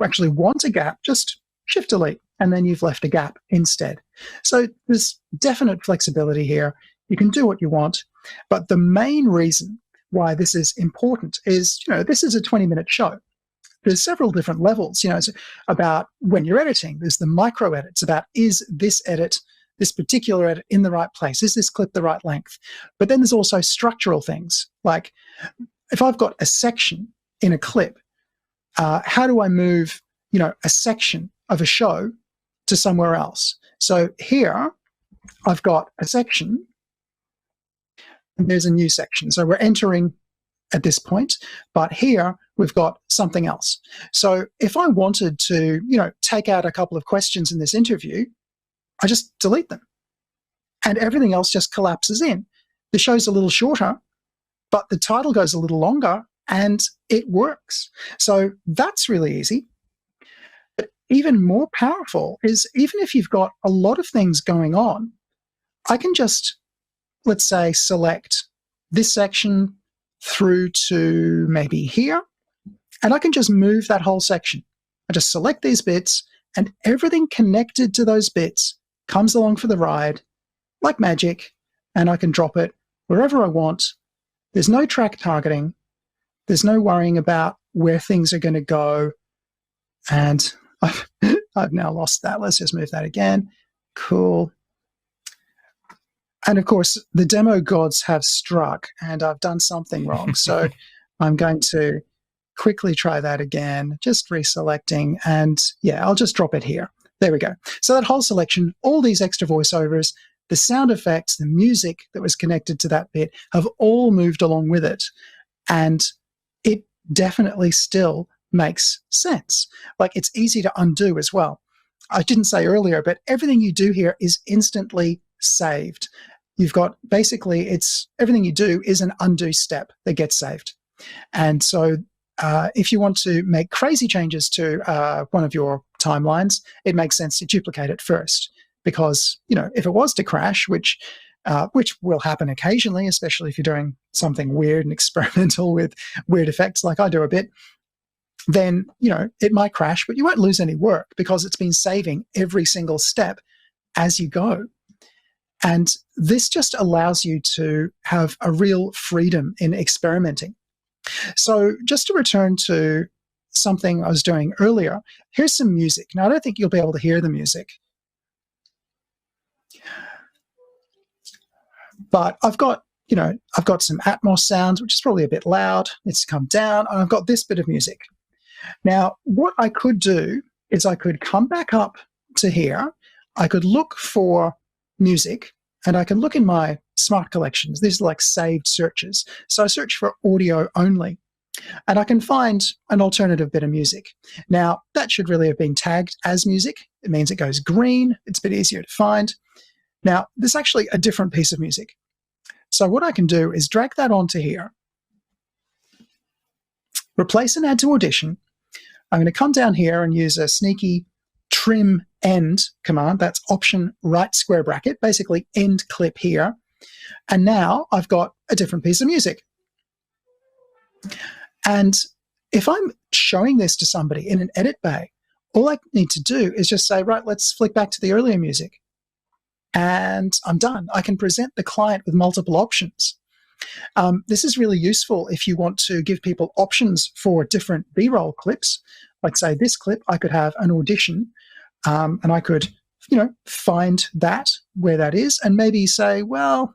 Speaker 3: actually want a gap, just shift delete, and then you've left a gap instead. So there's definite flexibility here. You can do what you want. But the main reason why this is important is, this is a 20-minute show. There's several different levels. It's about when you're editing. There's the micro edits about, is this particular edit in the right place? Is this clip the right length? But then there's also structural things. Like if I've got a section in a clip, how do I move, a section of a show to somewhere else? So here I've got a section, and there's a new section. So we're entering at this point, but here we've got something else. So if I wanted to, take out a couple of questions in this interview, I just delete them, and everything else just collapses in. The show's a little shorter, but the title goes a little longer, and it works. So that's really easy. But even more powerful is, even if you've got a lot of things going on, I can just, let's say, select this section through to maybe here, and I can just move that whole section. I just select these bits, and everything connected to those bits comes along for the ride like magic, and I can drop it wherever I want. There's no track targeting. There's no worrying about where things are going to go. And I've now lost that. Let's just move that again. Cool. And of course, the demo gods have struck, and I've done something wrong. So I'm going to quickly try that again, just reselecting. And yeah, I'll just drop it here. There we go. So that whole selection, all these extra voiceovers, the sound effects, the music that was connected to that bit have all moved along with it. And it definitely still makes sense. Like, it's easy to undo as well. I didn't say earlier, but everything you do here is instantly saved. You've got, basically, everything you do is an undo step that gets saved. And so if you want to make crazy changes to one of your timelines, it makes sense to duplicate it first. Because, if it was to crash, which will happen occasionally, especially if you're doing something weird and experimental with weird effects like I do a bit, then, it might crash, but you won't lose any work because it's been saving every single step as you go. And this just allows you to have a real freedom in experimenting. So just to return to something I was doing earlier, here's some music. Now, I don't think you'll be able to hear the music, but I've got some Atmos sounds, which is probably a bit loud. It's come down, and I've got this bit of music. Now, what I could do is I could come back up to here. I could look for music, and I can look in my smart collections. These are like saved searches. So I search for audio only, and I can find an alternative bit of music. Now, that should really have been tagged as music. It means it goes green. It's a bit easier to find. Now, there's actually a different piece of music. So what I can do is drag that onto here, replace and add to Audition. I'm going to come down here and use a sneaky trim end command. That's Option right square bracket, basically end clip here. And now I've got a different piece of music. And if I'm showing this to somebody in an edit bay, all I need to do is just say, right, let's flick back to the earlier music. And I'm done. I can present the client with multiple options. This is really useful if you want to give people options for different B-roll clips. Like say this clip, I could have an audition, and I could, find that where that is, and maybe say, well,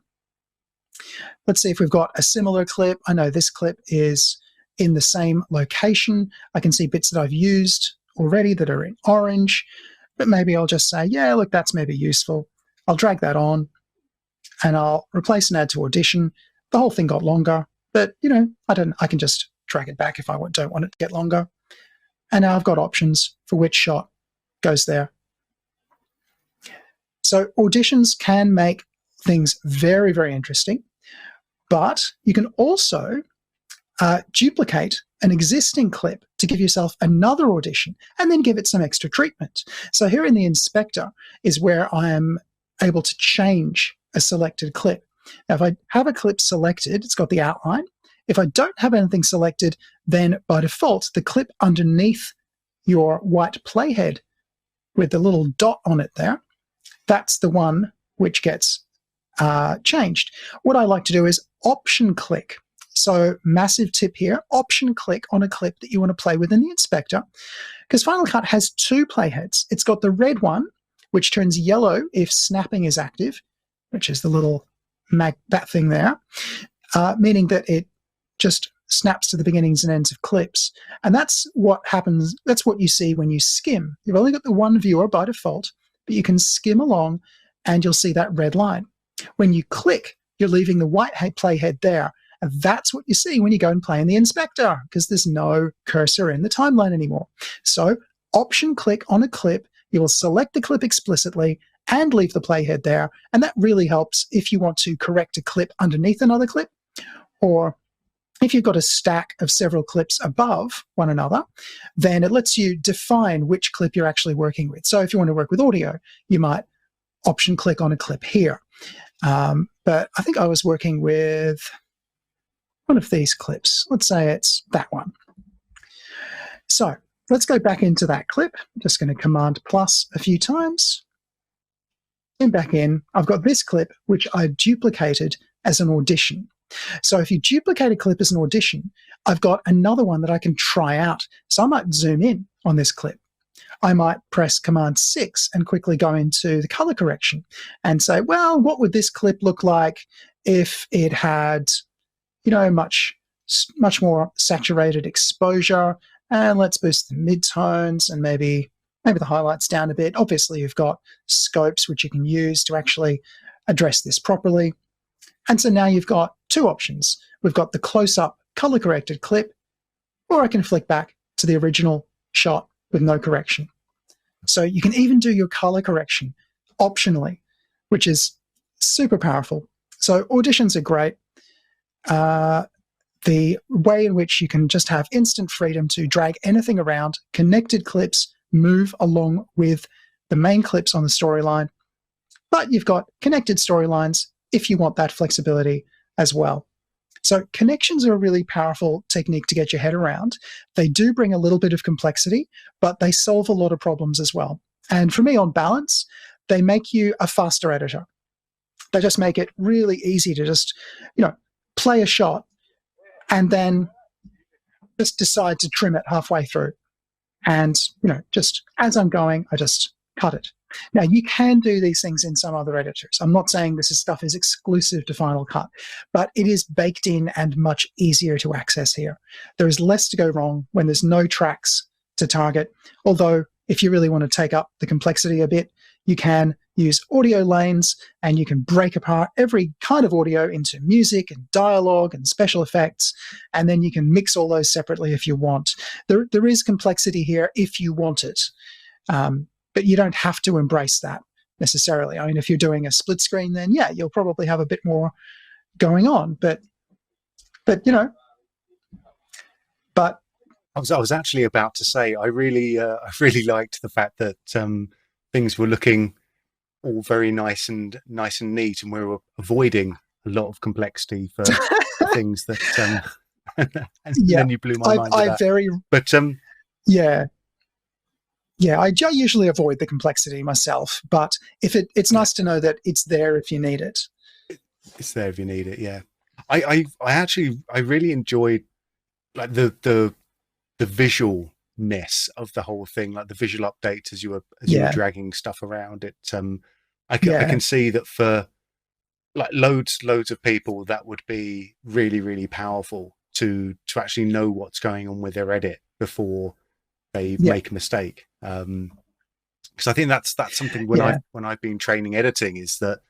Speaker 3: let's see if we've got a similar clip. I know this clip is in the same location. I can see bits that I've used already that are in orange, but maybe I'll just say, yeah, look, that's maybe useful. I'll drag that on, and I'll replace and add to Audition. The whole thing got longer, but I can just drag it back if I don't want it to get longer. And now I've got options for which shot goes there. So auditions can make things very, very interesting, but you can also duplicate an existing clip to give yourself another audition and then give it some extra treatment. So here in the inspector is where I am able to change a selected clip. Now, if I have a clip selected, it's got the outline. If I don't have anything selected, then by default, the clip underneath your white playhead with the little dot on it there, that's the one which gets changed. What I like to do is option click. So massive tip here, option click on a clip that you want to play with in the inspector, because Final Cut has two playheads. It's got the red one, which turns yellow if snapping is active, which is the little that thing there, meaning that it just snaps to the beginnings and ends of clips. And that's what happens. That's what you see when you skim. You've only got the one viewer by default, but you can skim along and you'll see that red line. When you click, you're leaving the white playhead there. And that's what you see when you go and play in the inspector, because there's no cursor in the timeline anymore. So option click on a clip, you will select the clip explicitly and leave the playhead there. And that really helps if you want to correct a clip underneath another clip, or if you've got a stack of several clips above one another, then it lets you define which clip you're actually working with. So if you want to work with audio, you might option click on a clip here. But I think I was working with one of these clips. Let's say it's that one. So let's go back into that clip. I'm just going to Command plus a few times. And back in, I've got this clip, which I duplicated as an audition. So if you duplicate a clip as an audition, I've got another one that I can try out. So I might zoom in on this clip. I might press Command 6 and quickly go into the color correction and say, well, what would this clip look like if it had, much more saturated exposure? And let's boost the midtones and maybe the highlights down a bit. Obviously, you've got scopes which you can use to actually address this properly. And so now you've got two options. We've got the close-up color-corrected clip, or I can flick back to the original shot with no correction. So you can even do your color correction optionally, which is super powerful. So auditions are great. The way in which you can just have instant freedom to drag anything around, connected clips move along with the main clips on the storyline, but you've got connected storylines if you want that flexibility as well. So connections are a really powerful technique to get your head around. They do bring a little bit of complexity, but they solve a lot of problems as well. And for me, on balance, they make you a faster editor. They just make it really easy to just, play a shot and then just decide to trim it halfway through. And, just as I'm going, I just cut it. Now, you can do these things in some other editors. I'm not saying this stuff is exclusive to Final Cut, but it is baked in and much easier to access here. There is less to go wrong when there's no tracks to target, although if you really want to take up the complexity a bit, you can use audio lanes and you can break apart every kind of audio into music and dialogue and special effects, and then you can mix all those separately if you want. There is complexity here if you want it, but you don't have to embrace that necessarily. I mean, if you're doing a split screen, then yeah, you'll probably have a bit more going on, but
Speaker 2: I was actually about to say I really liked the fact that things were looking all very nice and neat, and we were avoiding a lot of complexity for things that. And then you blew my mind.
Speaker 3: I usually avoid the complexity myself, but if it's nice to know that it's there if you need it.
Speaker 2: It's there if you need it. Yeah, I really enjoyed like the visualness of the whole thing, like the visual updates as you were dragging stuff around it. I can see that for like loads of people that would be really, really powerful to actually know what's going on with their edit before they make a mistake. Because I think that's something when I've been training editing, is that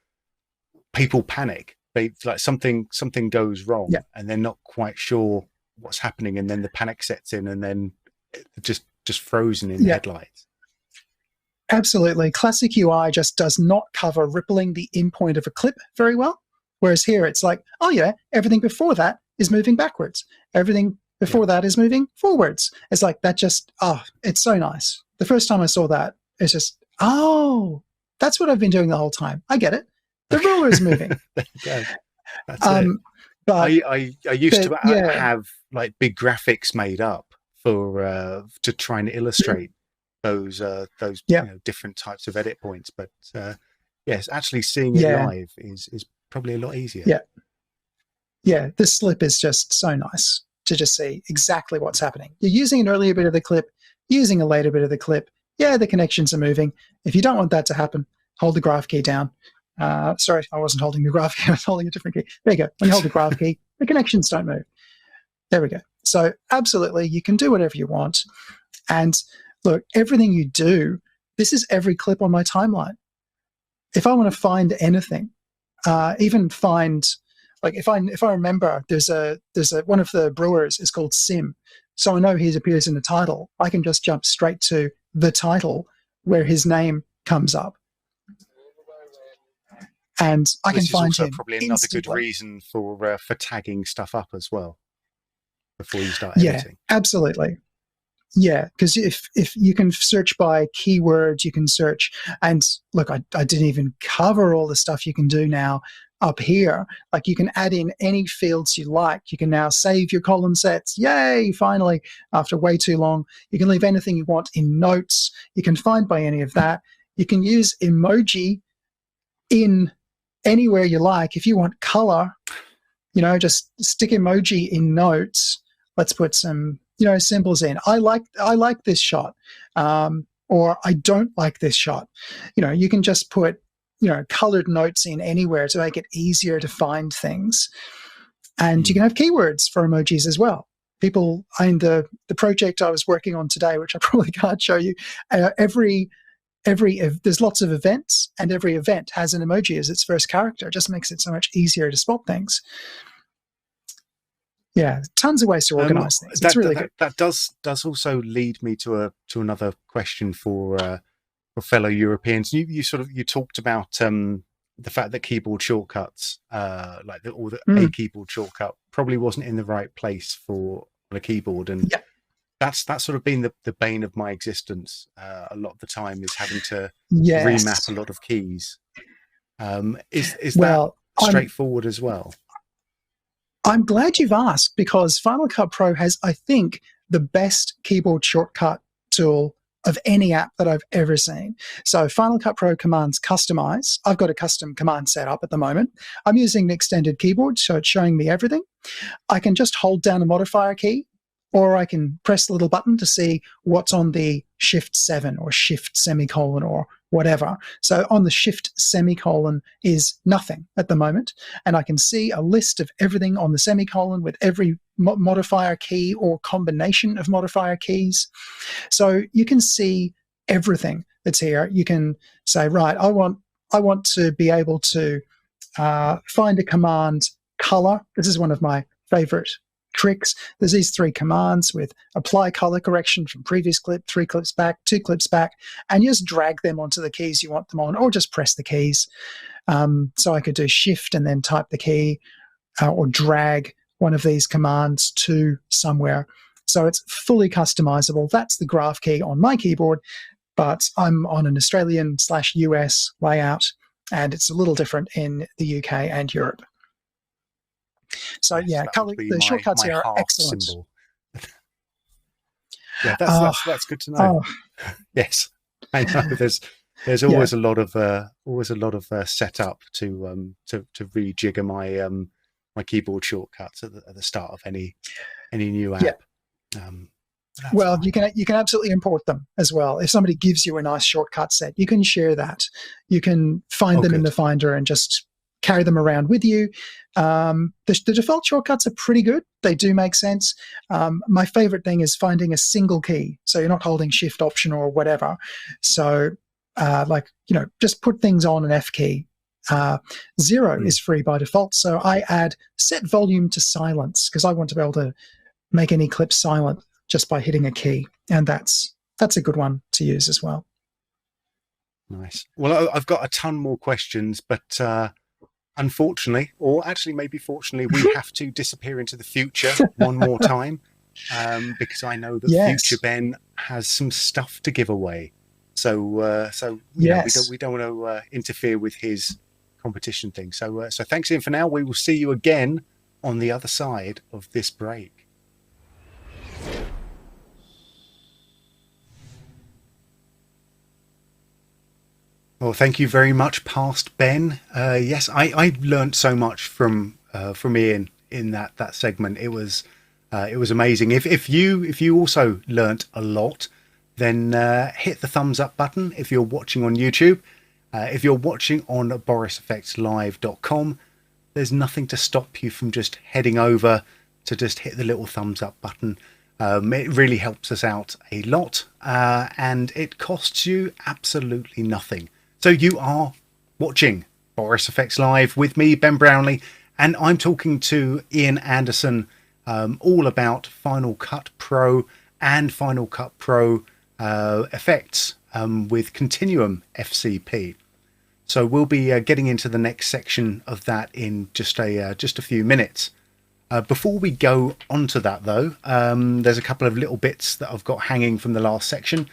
Speaker 2: people panic. They like something goes wrong and they're not quite sure what's happening, and then the panic sets in, and then just frozen in the headlights.
Speaker 3: Absolutely. Classic UI just does not cover rippling the in point of a clip very well. Whereas here it's like, oh yeah, everything before that is moving backwards. Everything before that is moving forwards. It's like that just, it's so nice. The first time I saw that, it's just, that's what I've been doing the whole time. I get it. The ruler is moving.
Speaker 2: There you go. That's it. But I used to have like big graphics made up for to try and illustrate those different types of edit points. But yes, actually seeing it live is probably a lot easier.
Speaker 3: Yeah, this slip is just so nice to just see exactly what's happening. You're using an earlier bit of the clip, using a later bit of the clip. Yeah, the connections are moving. If you don't want that to happen, hold the graph key down. Sorry, I wasn't holding the graph key. I was holding a different key. There you go. When you hold the graph key, the connections don't move. There we go. So absolutely, you can do whatever you want. And look, everything you do, this is every clip on my timeline. If I want to find anything, even find, like if I remember, there's a one of the brewers is called Sim. So I know he appears in the title. I can just jump straight to the title where his name comes up. And I can find him.
Speaker 2: Probably another good reason for tagging stuff up as well before you start editing.
Speaker 3: Yeah, absolutely. Yeah, because if you can search by keywords, you can search. And look, I didn't even cover all the stuff you can do now up here. Like you can add in any fields you like. You can now save your column sets. Yay, finally, after way too long. You can leave anything you want in notes. You can find by any of that. You can use emoji in anywhere you like. If you want color, just stick emoji in notes. Let's put some symbols in. I like this shot, or I don't like this shot. You can just put colored notes in anywhere to make it easier to find things. And you can have keywords for emojis as well. People in the project I was working on today, which I probably can't show you, there's lots of events, and every event has an emoji as its first character. It just makes it so much easier to spot things. Yeah, tons of ways to organize things. It's really good.
Speaker 2: That does also lead me to another question for fellow Europeans. You talked about the fact that keyboard shortcuts, a keyboard shortcut, probably wasn't in the right place for a keyboard, and that's sort of been the bane of my existence. A lot of the time is having to remap a lot of keys. Is that straightforward as well?
Speaker 3: I'm glad you've asked, because Final Cut Pro has, I think, the best keyboard shortcut tool of any app that I've ever seen. So Final Cut Pro commands customize. I've got a custom command set up at the moment. I'm using an extended keyboard, so it's showing me everything. I can just hold down a modifier key, or I can press the little button to see what's on the Shift 7 or Shift semicolon or whatever. So on the Shift semicolon is nothing at the moment, and I can see a list of everything on the semicolon with every modifier key or combination of modifier keys. So you can see everything that's here. You can say, right, I want to be able to find a command color. This is one of my favorite tricks. There's these 3 commands with apply color correction from previous clip, 3 clips back, 2 clips back, and you just drag them onto the keys you want them on, or just press the keys. So I could do shift and then type the key, or drag one of these commands to somewhere. So it's fully customizable. That's the graph key on my keyboard, but I'm on an Australian/US layout, and it's a little different in the UK and Europe. So
Speaker 2: Yes,
Speaker 3: the shortcuts here are excellent.
Speaker 2: Symbol. Yeah, that's good to know. Yes, I know. There's always a lot of setup to rejigger my my keyboard shortcuts at the start of any new app.
Speaker 3: Yeah. Well, you can absolutely import them as well. If somebody gives you a nice shortcut set, you can share that. You can find them in the Finder and just carry them around with you. The default shortcuts are pretty good. They do make sense. My favorite thing is finding a single key, so you're not holding Shift, Option, or whatever. So, just put things on an F key. 0 is free by default, so I add set volume to silence because I want to be able to make any clip silent just by hitting a key, and that's a good one to use as well.
Speaker 2: Nice. Well, I've got a ton more questions, but unfortunately, or actually maybe fortunately, we have to disappear into the future one more time, because I know that future Ben has some stuff to give away. So yes. We don't want to interfere with his competition thing. So thanks, Ian, for now. We will see you again on the other side of this break. Well, thank you very much, past Ben. Yes, I learned so much from Ian in that segment. It was amazing. If you also learnt a lot, then hit the thumbs up button if you're watching on YouTube. If you're watching on borisfxlive.com, there's nothing to stop you from just heading over to just hit the little thumbs up button. It really helps us out a lot, and it costs you absolutely nothing. So you are watching Boris FX Live with me, Ben Brownlee, and I'm talking to Iain Anderson all about Final Cut Pro and Final Cut Pro effects with Continuum FCP. So we'll be getting into the next section of that in just a few minutes. Before we go on to that, though, there's a couple of little bits that I've got hanging from the last section.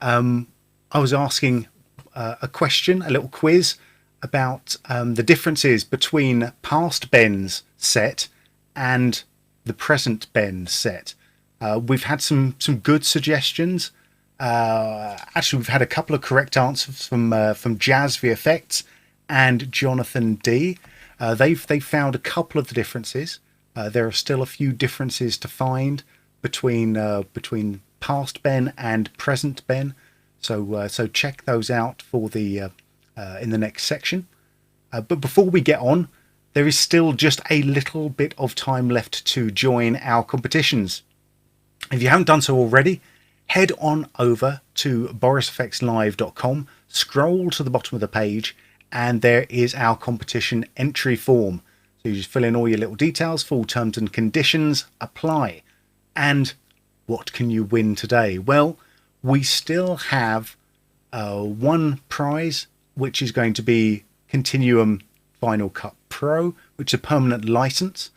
Speaker 2: I was asking a question, a little quiz about the differences between past Ben's set and the present Ben's set. We've had some good suggestions. Actually, we've had a couple of correct answers from Jazz VFX and Jonathan D. They've found a couple of the differences. There are still a few differences to find between past Ben and present Ben. So check those out for the in the next section. But before we get on, there is still just a little bit of time left to join our competitions. If you haven't done so already, head on over to borisfxlive.com, scroll to the bottom of the page, and there is our competition entry form. So you just fill in all your little details, full terms and conditions apply. And what can you win today? Well, we still have one prize, which is going to be Continuum Final Cut Pro, which is a permanent license.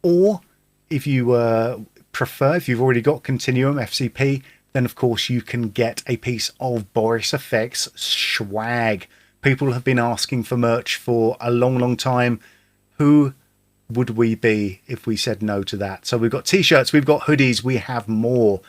Speaker 2: Or if you prefer, if you've already got Continuum FCP, then of course you can get a piece of Boris FX swag. People have been asking for merch for a long time. Who would we be if we said no to that? So we've got t-shirts, we've got hoodies, we have more.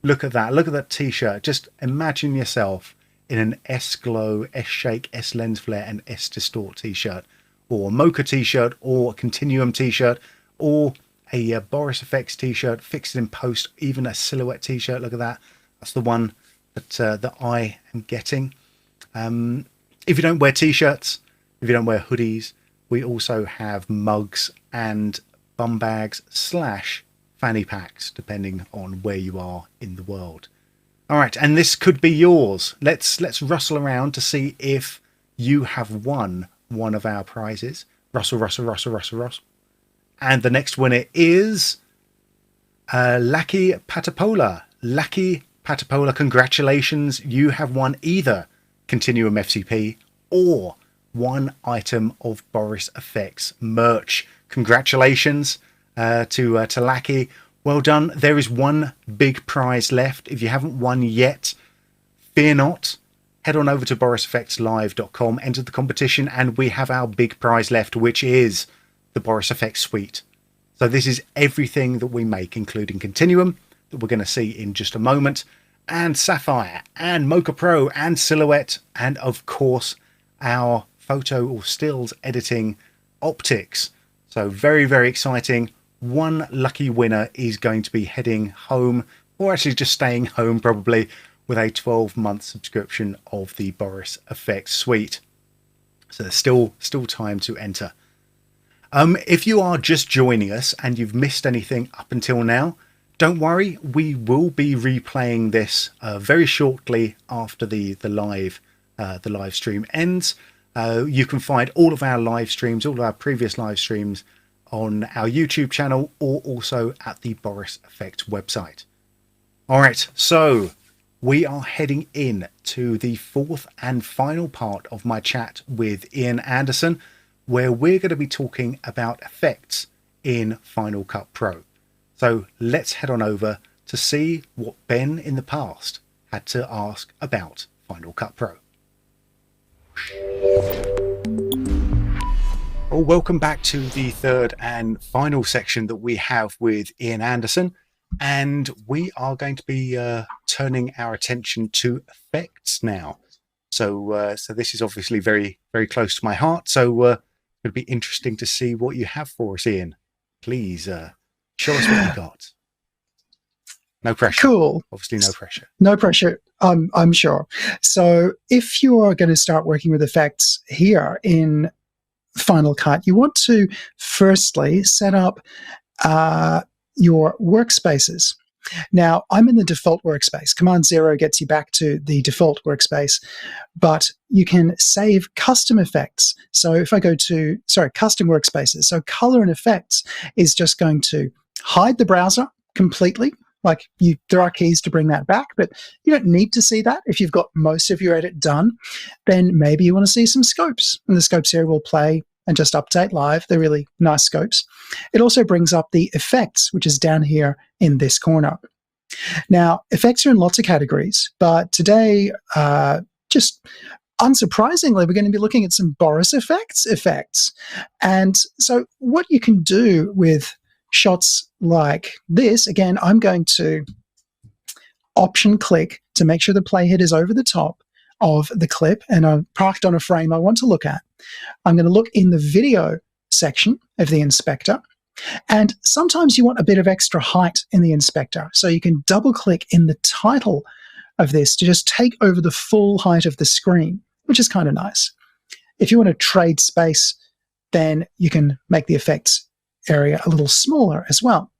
Speaker 2: Look at that. Look at that t-shirt. Just imagine yourself in an S-Glow, S-Shake, S-Lens Flare and S-Distort t-shirt, or a Mocha t-shirt, or a Continuum t-shirt, or a Boris FX t-shirt, fixed in post, even a silhouette t-shirt. Look at that. That's the one that I am getting. If you don't wear t-shirts, if you don't wear hoodies, we also have mugs and bum bags / fanny packs, depending on where you are in the world. All right, and this could be yours. Let's rustle around to see if you have won one of our prizes. Rustle, rustle, rustle, rustle, rustle. And the next winner is Lucky Patapola. Lucky Patapola, congratulations. You have won either Continuum FCP or one item of Boris FX merch. Congratulations to Lucky. Well done. There is one big prize left. If you haven't won yet, fear not. Head on over to borisfxlive.com, enter the competition, and we have our big prize left, which is the Boris FX Suite. So this is everything that we make, including Continuum, that we're going to see in just a moment, and Sapphire, and Mocha Pro, and Silhouette, and of course, our photo or stills editing optics. So very, very exciting. One lucky winner is going to be heading home, or actually just staying home probably, with a 12-month subscription of the Boris FX Suite. So there's still time to enter. If you are just joining us and you've missed anything up until now, don't worry, we will be replaying this very shortly after the live stream ends. You can find all of our live streams, all of our previous live streams, on our YouTube channel, or also at the Boris FX website. All right, so we are heading in to the fourth and final part of my chat with Iain Anderson, where we're going to be talking about effects in Final Cut Pro. So let's head on over to see what Ben in the past had to ask about Final Cut Pro. Well, welcome back to the third and final section that we have with Iain Anderson, and we are going to be turning our attention to effects now. So this is obviously very, very close to my heart. So it would be interesting to see what you have for us, Iain. Please show us what you got. No pressure.
Speaker 3: Cool.
Speaker 2: Obviously, no pressure.
Speaker 3: No pressure. I'm sure. So if you are going to start working with effects here in Final Cut, you want to firstly set up your workspaces. Now, I'm in the default workspace. Command-0 gets you back to the default workspace, but you can save custom effects. So if I go to, custom workspaces, so color and effects is just going to hide the browser completely. Like there are keys to bring that back, but you don't need to see that. If you've got most of your edit done, then maybe you want to see some scopes, and the scopes here will play and just update live. They're really nice scopes. It also brings up the effects, which is down here in this corner. Now, effects are in lots of categories, but today, just unsurprisingly, we're going to be looking at some Boris FX effects. And so what you can do with shots like this, again, I'm going to option click to make sure the playhead is over the top of the clip and I'm parked on a frame I want to look at. I'm going to look in the video section of the inspector, and sometimes you want a bit of extra height in the inspector, so you can double click in the title of this to just take over the full height of the screen, which is kind of nice. If you want to trade space, then you can make the effects area a little smaller as well.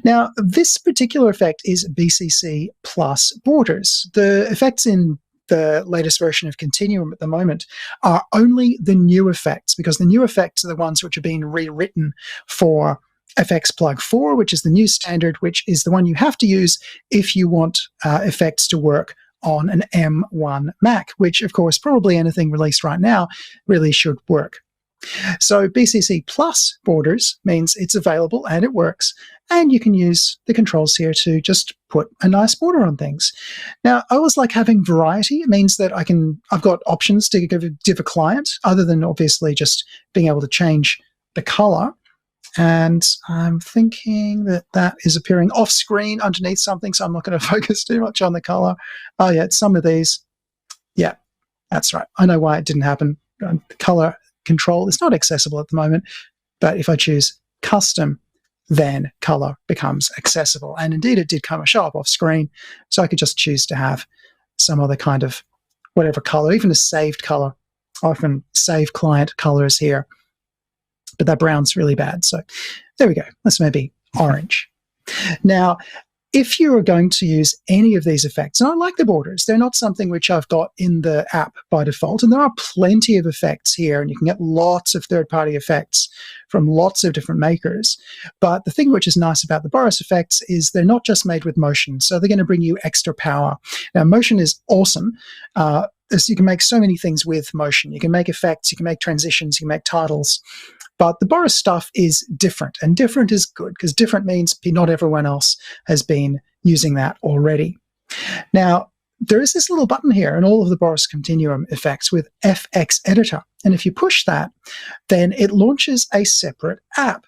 Speaker 3: Now, this particular effect is BCC plus borders. The effects in the latest version of Continuum at the moment are only the new effects, because the new effects are the ones which are being rewritten for FX Plug 4, which is the new standard, which is the one you have to use if you want effects to work on an M1 Mac, which, of course, probably anything released right now really should work. So BCC plus borders means it's available and it works, and you can use the controls here to just put a nice border on things. Now, I always like having variety. It means that I've got options to give a client, other than obviously just being able to change the color. And I'm thinking that that is appearing off screen underneath something, so I'm not going to focus too much on the color. Oh yeah, it's some of these. Yeah, that's right. I know why it didn't happen. The color control is not accessible at the moment, but if I choose custom, then color becomes accessible. And indeed, it did show up off screen, so I could just choose to have some other kind of whatever color, even a saved color. I often save client colors here, but that brown's really bad. So there we go. Let's maybe orange. Now, if you are going to use any of these effects, and I like the borders, they're not something which I've got in the app by default, and there are plenty of effects here, and you can get lots of third-party effects from lots of different makers. But the thing which is nice about the Boris effects is they're not just made with motion, so they're going to bring you extra power. Now, motion is awesome. You can make so many things with motion. You can make effects, you can make transitions, you can make titles. But the Boris stuff is different, and different is good because different means not everyone else has been using that already. Now, there is this little button here in all of the Boris Continuum effects with FX Editor, and if you push that, then it launches a separate app.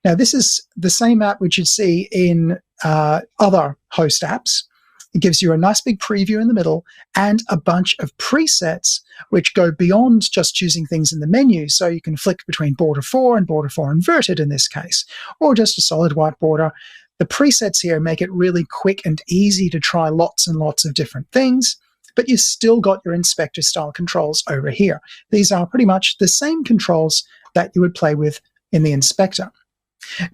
Speaker 3: Now, this is the same app which you'd see in other host apps. It gives you a nice big preview in the middle and a bunch of presets which go beyond just choosing things in the menu. So you can flick between border 4 and border 4 inverted in this case, or just a solid white border. The presets here make it really quick and easy to try lots and lots of different things, but you've still got your inspector style controls over here. These are pretty much the same controls that you would play with in the inspector.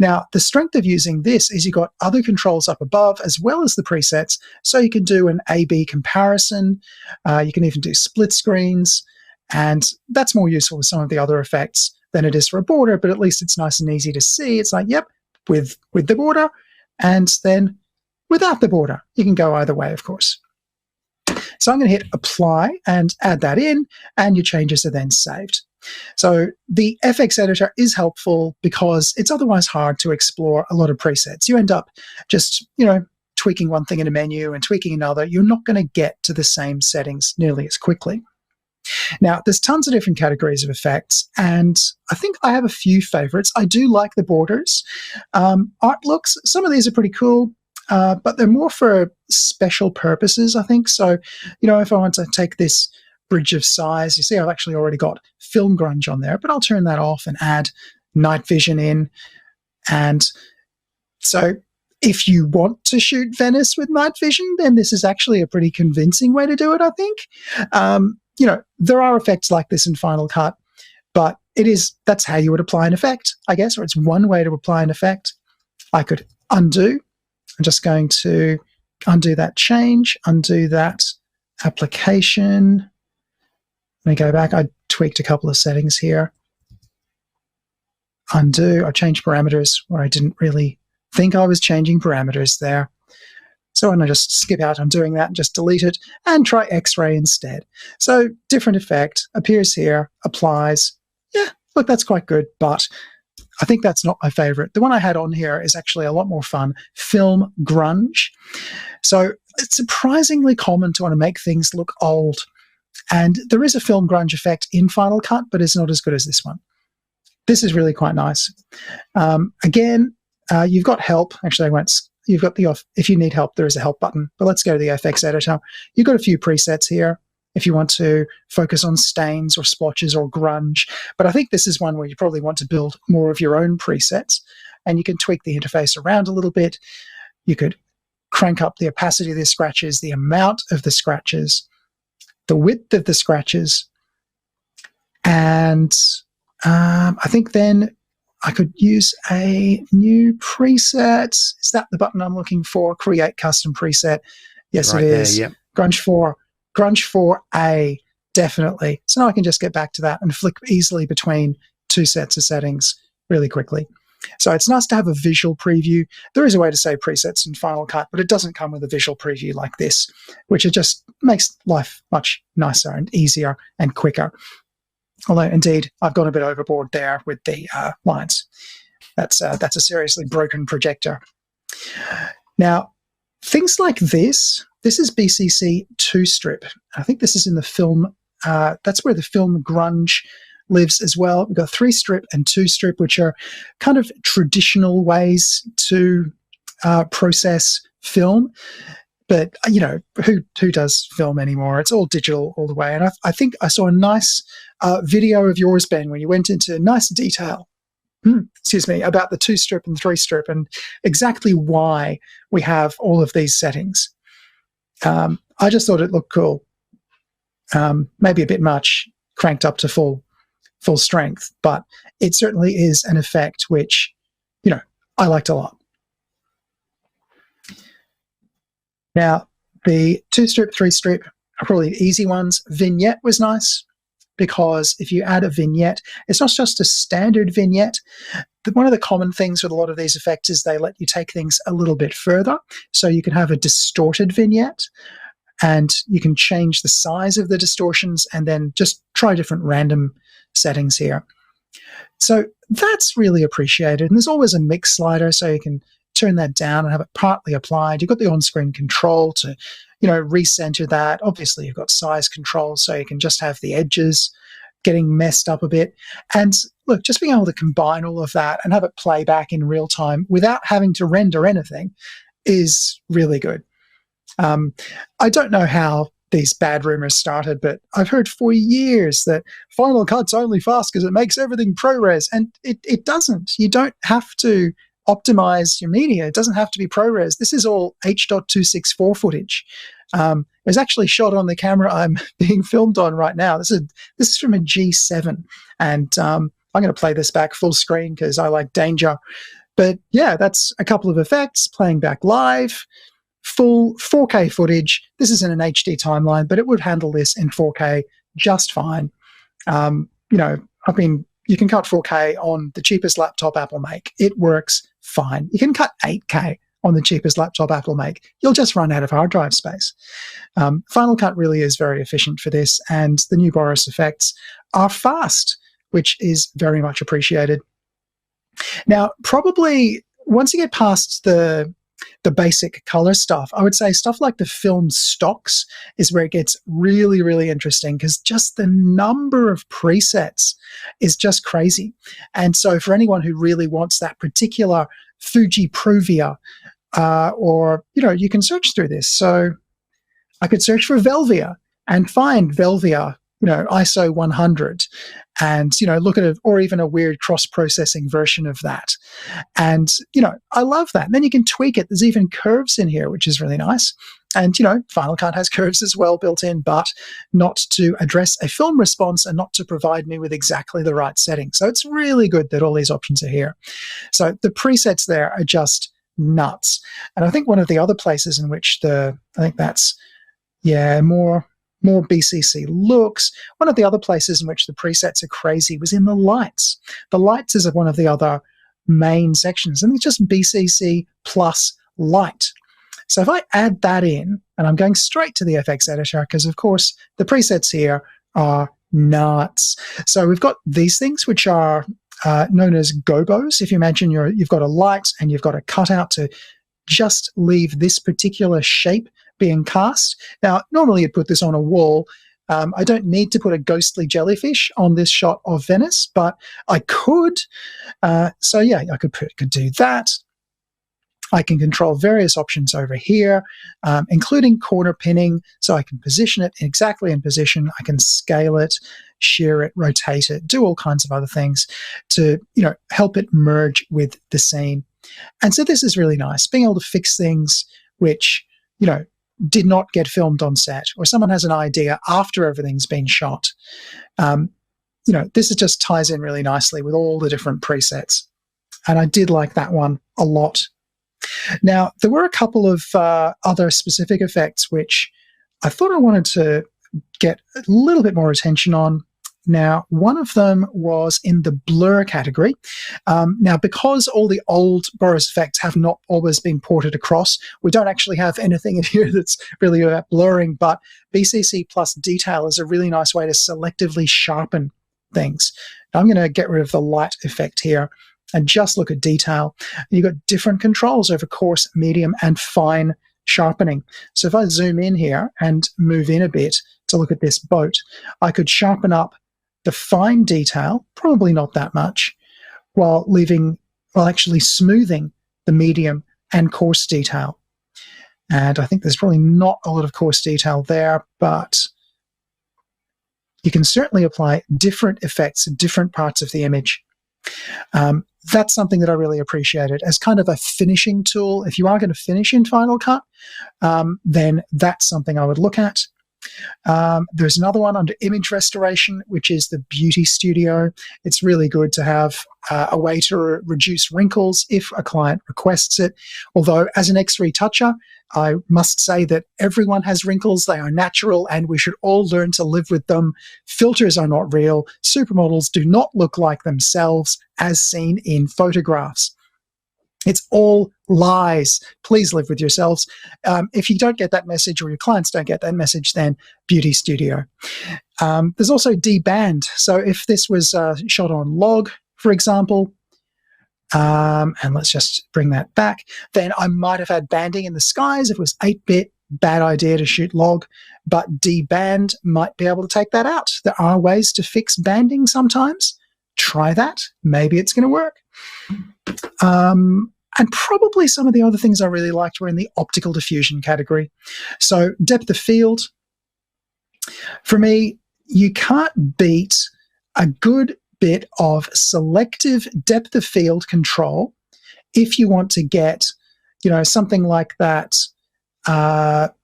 Speaker 3: Now, the strength of using this is you've got other controls up above as well as the presets, so you can do an A-B comparison, you can even do split screens, and that's more useful with some of the other effects than it is for a border, but at least it's nice and easy to see. It's like, yep, with the border, and then without the border. You can go either way, of course. So I'm going to hit apply and add that in, and your changes are then saved. So the FX editor is helpful because it's otherwise hard to explore a lot of presets. You end up just, tweaking one thing in a menu and tweaking another. You're not going to get to the same settings nearly as quickly. Now, there's tons of different categories of effects, and I think I have a few favorites. I do like the borders. Art looks, some of these are pretty cool, but they're more for special purposes, I think. So, if I want to take this bridge of size, you see I've actually already got film grunge on there, but I'll turn that off and add night vision in. And so if you want to shoot Venice with night vision, then this is actually a pretty convincing way to do it, I think. There are effects like this in Final Cut, but that's how you would apply an effect, I guess, or it's one way to apply an effect. I could undo. I'm just going to undo that change, undo that application. Let me go back. I tweaked a couple of settings here. Undo. I changed parameters where I didn't really think I was changing parameters there. So when I just skip out on doing that and just delete it and try X-ray instead. So different effect appears here, applies. Yeah, look, that's quite good, but I think that's not my favorite. The one I had on here is actually a lot more fun, film grunge. So it's surprisingly common to want to make things look old. And there is a film grunge effect in Final Cut, but it's not as good as this one. This is really quite nice. Again, you've got help. Actually, you've got if you need help, there is a help button. But let's go to the FX editor. You've got a few presets here if you want to focus on stains or splotches or grunge. But I think this is one where you probably want to build more of your own presets, and you can tweak the interface around a little bit. You could crank up the opacity of the scratches, the amount of the scratches, the width of the scratches, and I think then I could use a new preset. Is that the button I'm looking for? Create custom preset. Yes, right, it is. There, yep. Grunge 4A, definitely. So now I can just get back to that and flick easily between two sets of settings really quickly. So it's nice to have a visual preview. There is a way to save presets in Final Cut, but it doesn't come with a visual preview like this, which it just makes life much nicer and easier and quicker. Although, indeed, I've gone a bit overboard there with the lines. That's a seriously broken projector. Now, things like this is BCC 2 strip. I think this is in the film. That's where the film grunge lives as well. We've got 3-strip and 2-strip, which are kind of traditional ways to process film. But, who does film anymore? It's all digital all the way. And I think I saw a nice video of yours, Ben, when you went into nice detail, about the 2-strip and 3-strip and exactly why we have all of these settings. I just thought it looked cool. Maybe a bit much cranked up to full strength, but it certainly is an effect which, I liked a lot. Now, the 2-strip, 3-strip are probably the easy ones. Vignette was nice because if you add a vignette, it's not just a standard vignette. One of the common things with a lot of these effects is they let you take things a little bit further. So you can have a distorted vignette and you can change the size of the distortions and then just try different random settings here. So that's really appreciated. And there's always a mix slider, so you can turn that down and have it partly applied. You've got the on-screen control to, recenter that. Obviously, you've got size control, so you can just have the edges getting messed up a bit. And look, just being able to combine all of that and have it play back in real time without having to render anything is really good. I don't know how these bad rumors started, but I've heard for years that Final Cut's only fast because it makes everything ProRes, and it doesn't. You don't have to optimize your media. It doesn't have to be ProRes. This is all H.264 footage. It was actually shot on the camera I'm being filmed on right now. This is from a G7, and I'm going to play this back full screen because I like danger. But yeah, that's a couple of effects playing back live. Full 4K footage. This isn't an HD timeline, but it would handle this in 4K just fine. You can cut 4K on the cheapest laptop Apple make. It works fine. You can cut 8K on the cheapest laptop Apple make. You'll just run out of hard drive space. Final Cut really is very efficient for this, and the new Boris effects are fast, which is very much appreciated. Now, probably once you get past the basic color stuff, I would say stuff like the film stocks is where it gets really, really interesting because just the number of presets is just crazy. And so for anyone who really wants that particular Fuji Pruvia, you can search through this. So I could search for Velvia and find Velvia, ISO 100, and, look at it, or even a weird cross-processing version of that. And, I love that. And then you can tweak it. There's even curves in here, which is really nice. And, Final Cut has curves as well built in, but not to address a film response and not to provide me with exactly the right setting. So it's really good that all these options are here. So the presets there are just nuts. And I think one of the other places in which more BCC looks. One of the other places in which the presets are crazy was in the lights. The lights is one of the other main sections, and it's just BCC plus light. So if I add that in, and I'm going straight to the FX editor because, of course, the presets here are nuts. So we've got these things which are known as gobos. If you imagine you've got a light and you've got a cutout to just leave this particular shape being cast. Now, normally you'd put this on a wall. I don't need to put a ghostly jellyfish on this shot of Venice, but I could. I could do that. I can control various options over here, including corner pinning, so I can position it exactly in position. I can scale it, shear it, rotate it, do all kinds of other things to help it merge with the scene. And so this is really nice, being able to fix things which did not get filmed on set, or someone has an idea after everything's been shot. This just ties in really nicely with all the different presets. And I did like that one a lot. Now, there were a couple of other specific effects which I thought I wanted to get a little bit more attention on. Now, one of them was in the blur category. Now, because all the old Boris effects have not always been ported across, we don't actually have anything in here that's really about blurring, but BCC plus detail is a really nice way to selectively sharpen things. Now, I'm going to get rid of the light effect here and just look at detail. You've got different controls over coarse, medium, and fine sharpening. So if I zoom in here and move in a bit to look at this boat, I could sharpen up the fine detail, probably not that much, while actually smoothing the medium and coarse detail. And I think there's probably not a lot of coarse detail there, but you can certainly apply different effects in different parts of the image. That's something that I really appreciated as kind of a finishing tool. If you are going to finish in Final Cut, then that's something I would look at. There's another one under image restoration, which is the Beauty Studio. It's really good to have a way to reduce wrinkles if a client requests it. Although, as an X-retoucher, I must say that everyone has wrinkles. They are natural, and we should all learn to live with them. Filters are not real. Supermodels do not look like themselves as seen in photographs. It's all lies. Please live with yourselves. If you don't get that message, or your clients don't get that message, then Beauty Studio. There's also deband. So if this was shot on log, for example, and let's just bring that back, then I might have had banding in the skies. If it was 8-bit, bad idea to shoot log, but deband might be able to take that out. There are ways to fix banding sometimes. Try that. Maybe it's going to work. And probably some of the other things I really liked were in the optical diffusion category. So depth of field. For me, you can't beat a good bit of selective depth of field control if you want to get, something like that. What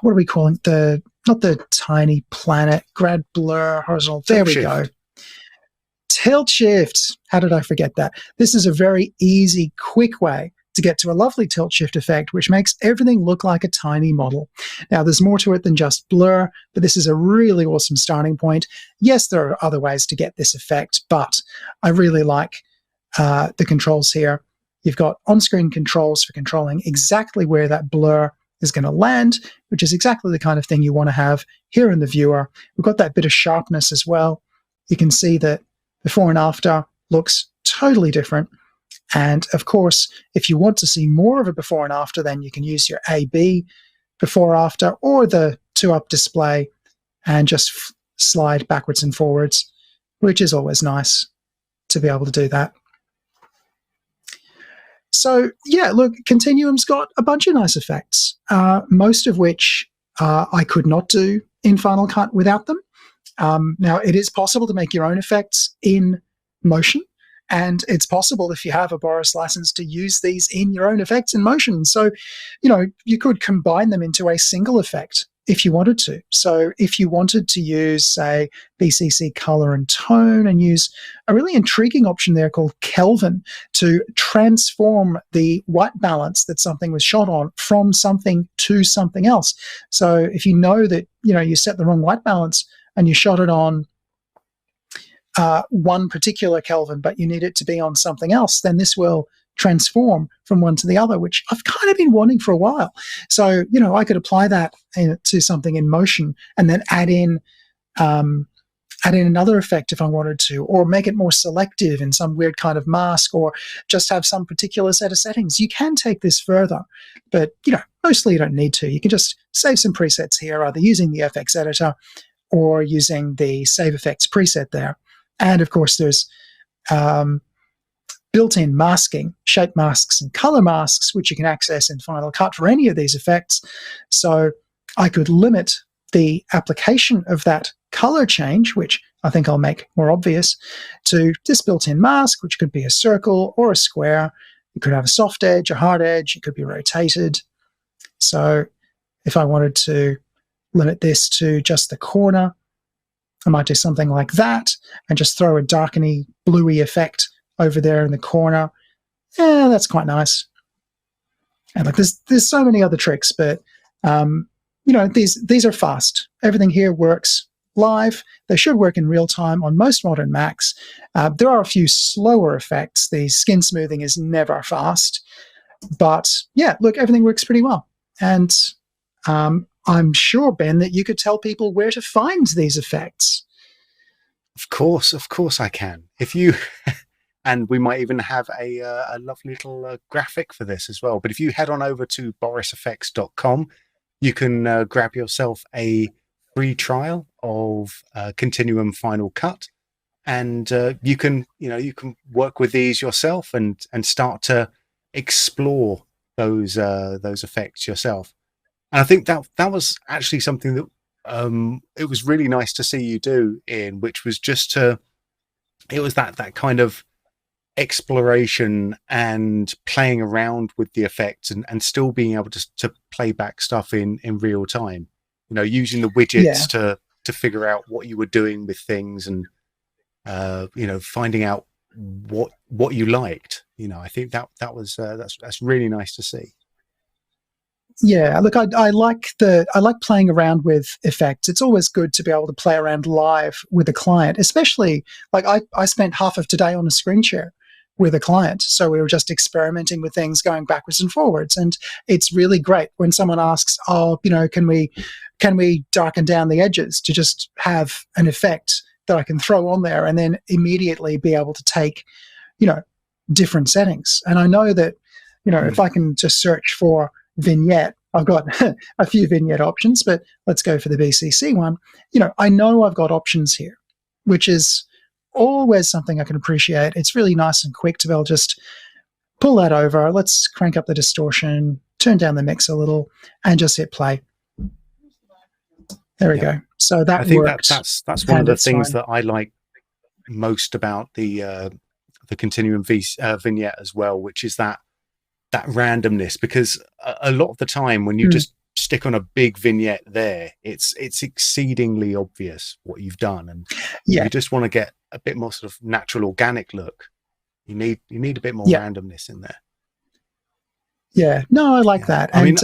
Speaker 3: are we calling not the tiny planet, grad blur, horizontal. There we go. Tilt shift. How did I forget that? This is a very easy, quick way to get to a lovely tilt shift effect, which makes everything look like a tiny model. Now, there's more to it than just blur, but this is a really awesome starting point. Yes, there are other ways to get this effect, but I really like the controls here. You've got on-screen controls for controlling exactly where that blur is going to land, which is exactly the kind of thing you want to have here in the viewer. We've got that bit of sharpness as well. You can see that before and after looks totally different. And of course, if you want to see more of a before and after, then you can use your A/B before after or the 2-up display and just slide backwards and forwards, which is always nice to be able to do that. So yeah, look, Continuum's got a bunch of nice effects, most of which I could not do in Final Cut without them. Now, it is possible to make your own effects in motion, and it's possible, if you have a Boris license, to use these in your own effects in motion. So, you could combine them into a single effect if you wanted to. So if you wanted to use, say, BCC color and tone, and use a really intriguing option there called Kelvin to transform the white balance that something was shot on from something to something else. So if you know that, you set the wrong white balance and you shot it on one particular Kelvin, but you need it to be on something else, then this will transform from one to the other, which I've kind of been wanting for a while. So, I could apply that to something in motion and then add in another effect if I wanted to, or make it more selective in some weird kind of mask, or just have some particular set of settings. You can take this further, but, mostly you don't need to. You can just save some presets here, either using the FX editor or using the Save Effects preset there. And of course, there's built-in masking, shape masks and color masks, which you can access in Final Cut for any of these effects. So I could limit the application of that color change, which I think I'll make more obvious, to this built-in mask, which could be a circle or a square. It could have a soft edge, a hard edge. It could be rotated. So if I wanted to limit this to just the corner, I might do something like that and just throw a darkeny, bluey effect over there in the corner. Yeah, that's quite nice. And like, there's so many other tricks, but these are fast. Everything here works live. They should work in real time on most modern Macs. There are a few slower effects. The skin smoothing is never fast, but yeah, look, everything works pretty well. And I'm sure, Ben, that you could tell people where to find these effects.
Speaker 2: Of course I can. If you, and we might even have a lovely little graphic for this as well. But if you head on over to borisfx.com, you can grab yourself a free trial of Continuum Final Cut, and you can work with these yourself and start to explore those effects yourself. And I think that was actually something that it was really nice to see you do, Ian, which was it was that kind of exploration and playing around with the effects and still being able to play back stuff in real time, using the widgets to figure out what you were doing with things, and finding out what you liked. I think that was that's really nice to see.
Speaker 3: Yeah, look, I like playing around with effects. It's always good to be able to play around live with a client, especially like I spent half of today on a screen share with a client. So we were just experimenting with things, going backwards and forwards. And it's really great when someone asks, can we darken down the edges to just have an effect that I can throw on there and then immediately be able to take, different settings. And I know that, if I can just search for vignette, I've got a few vignette options, but let's go for the BCC one. I know I've got options here, which is always something I can appreciate. It's really nice and quick to be able to just pull that over. Let's crank up the distortion, turn down the mix a little, and just hit play. There we go. So
Speaker 2: I think
Speaker 3: works.
Speaker 2: That's one of the things that I like most about the Continuum vignette as well, which is that randomness, because a lot of the time when you just stick on a big vignette there, it's exceedingly obvious what you've done, and you just want to get a bit more sort of natural, organic look. You need a bit more randomness in there. Yeah,
Speaker 3: no, I like that, and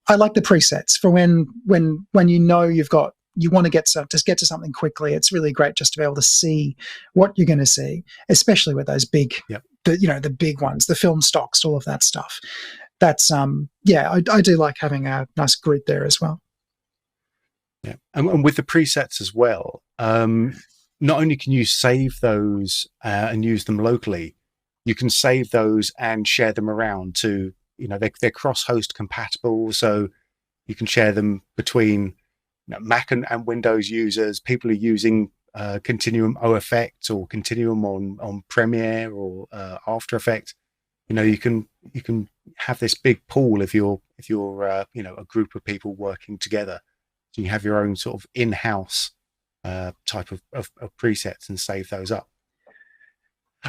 Speaker 3: I like the presets for when you want to get to something quickly. It's really great just to be able to see what you're going to see, especially with those big. The big ones, the film stocks, all of that stuff. That's I do like having a nice grid there as well.
Speaker 2: Yeah, and with the presets as well, not only can you save those and use them locally, you can save those and share them around to, they're cross-host compatible, so you can share them between Mac and Windows users. People are using Continuum OFX or Continuum on Premiere or After Effects. You can have this big pool if you're a group of people working together. So you have your own sort of in-house type of presets and save those up.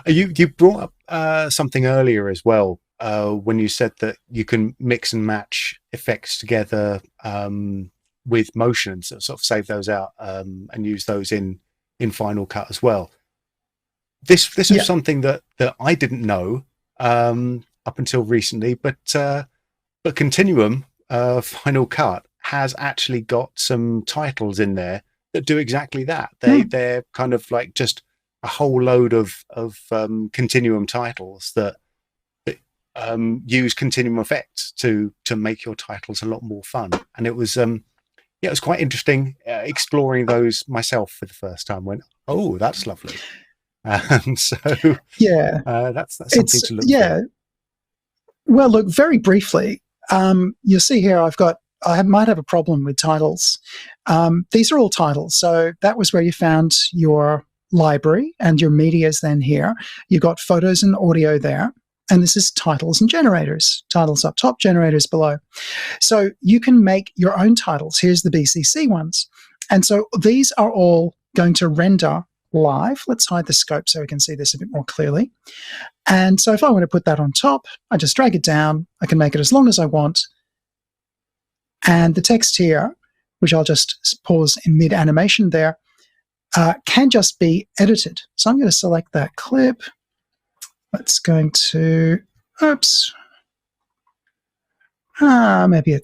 Speaker 2: You brought up something earlier as well when you said that you can mix and match effects together with motion, so sort of save those out and use those in Final Cut as well. This is something that I didn't know up until recently, but Continuum Final Cut has actually got some titles in there that do exactly that. They're kind of like just a whole load of Continuum titles that use Continuum effects to make your titles a lot more fun. And it was it was quite interesting exploring those myself for the first time. Went, oh, that's lovely. So that's something to look for.
Speaker 3: Well, look, very briefly, you'll see here I might have a problem with titles. These are all titles. So that was where you found your library, and your media is then here. You've got photos and audio there. And this is titles and generators. Titles up top, generators below. So you can make your own titles. Here's the BCC ones. And so these are all going to render live. Let's hide the scope so we can see this a bit more clearly. And so if I want to put that on top, I just drag it down. I can make it as long as I want. And the text here, which I'll just pause in mid-animation there, can just be edited. So I'm going to select that clip. Let's going to, maybe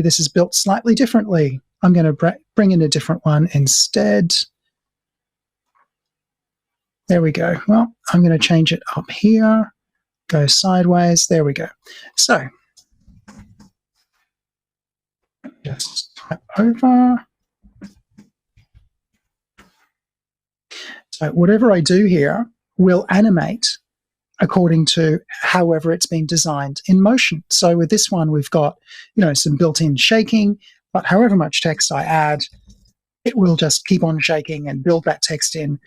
Speaker 3: this is built slightly differently. I'm going to bring in a different one instead. There we go. Well, I'm going to change it up here, go sideways. There we go. So just tap over. So whatever I do here will animate according to however it's been designed in motion. So with this one, we've got, some built-in shaking. But however much text I add, it will just keep on shaking and build that text in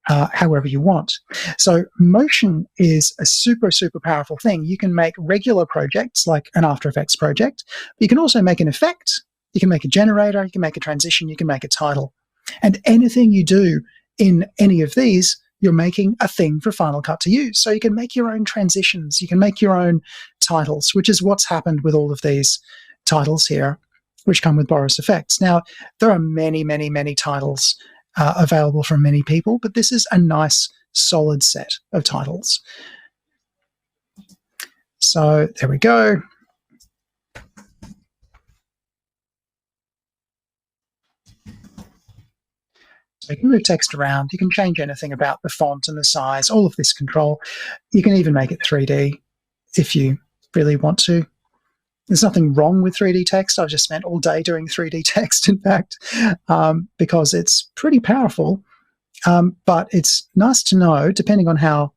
Speaker 3: however you want. So motion is a super, super powerful thing. You can make regular projects like an After Effects project. But you can also make an effect. You can make a generator. You can make a transition. You can make a title. And anything you do in any of these, you're making a thing for Final Cut to use. So you can make your own transitions. You can make your own titles, which is what's happened with all of these titles here, which come with Boris FX. Now, there are many, many, many titles available from many people, but this is a nice, solid set of titles. So there we go. So you can move text around. You can change anything about the font and the size, all of this control. You can even make it 3D if you really want to. There's nothing wrong with 3D text. I've just spent all day doing 3D text, in fact, because it's pretty powerful. But it's nice to know, depending on how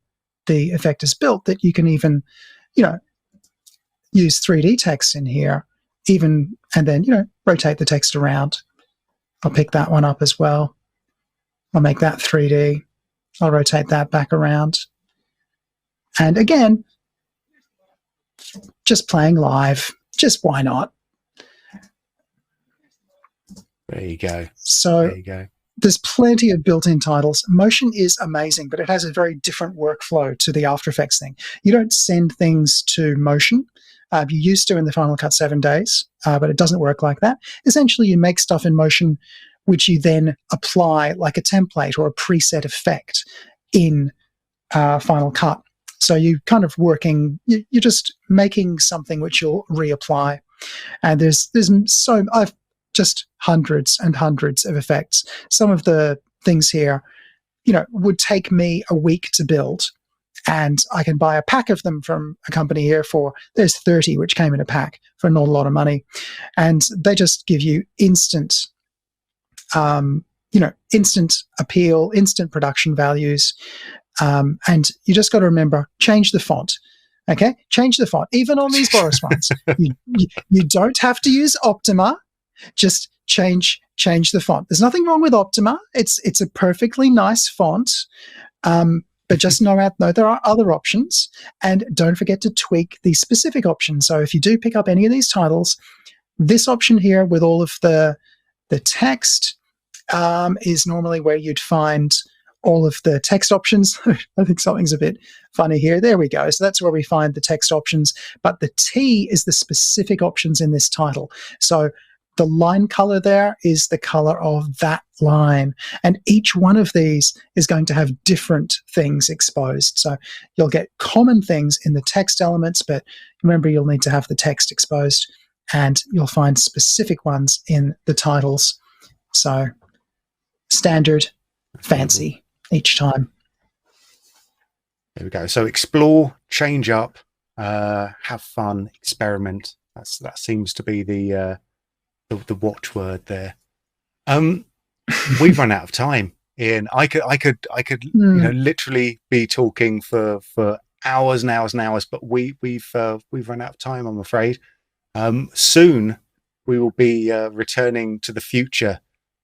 Speaker 3: the effect is built, that you can even, use 3D text in here, and then, rotate the text around. I'll pick that one up as well. I'll make that 3D. I'll rotate that back around. And again, just playing live. Just why not?
Speaker 2: There you go.
Speaker 3: So
Speaker 2: there you go.
Speaker 3: There's plenty of built-in titles. Motion is amazing, but it has a very different workflow to the After Effects thing. You don't send things to Motion. You used to in the Final Cut 7 days, but it doesn't work like that. Essentially, you make stuff in Motion, which you then apply like a template or a preset effect in Final Cut. So you're kind of you're just making something which you'll reapply. And I've just hundreds and hundreds of effects. Some of the things here, would take me a week to build. And I can buy a pack of them from a company here there's 30 which came in a pack for not a lot of money. And they just give you instant appeal, instant production values. And you just got to remember, change the font. Okay? Change the font. Even on these Boris ones. You don't have to use Optima. Just change the font. There's nothing wrong with Optima. It's a perfectly nice font. But just know there are other options. And don't forget to tweak the specific options. So if you do pick up any of these titles, this option here with all of the text is normally where you'd find all of the text options. I think something's a bit funny here. There we go. So that's where we find the text options. But the T is the specific options in this title. So the line color there is the color of that line. And each one of these is going to have different things exposed. So you'll get common things in the text elements, but remember you'll need to have the text exposed, and you'll find specific ones in the titles. So standard, fancy each time.
Speaker 2: There we go. So explore, change up, have fun, experiment. That seems to be the watchword there. We've run out of time, Ian. I could literally be talking for hours and hours and hours, but we've run out of time, I'm afraid. Soon we will be returning to the future,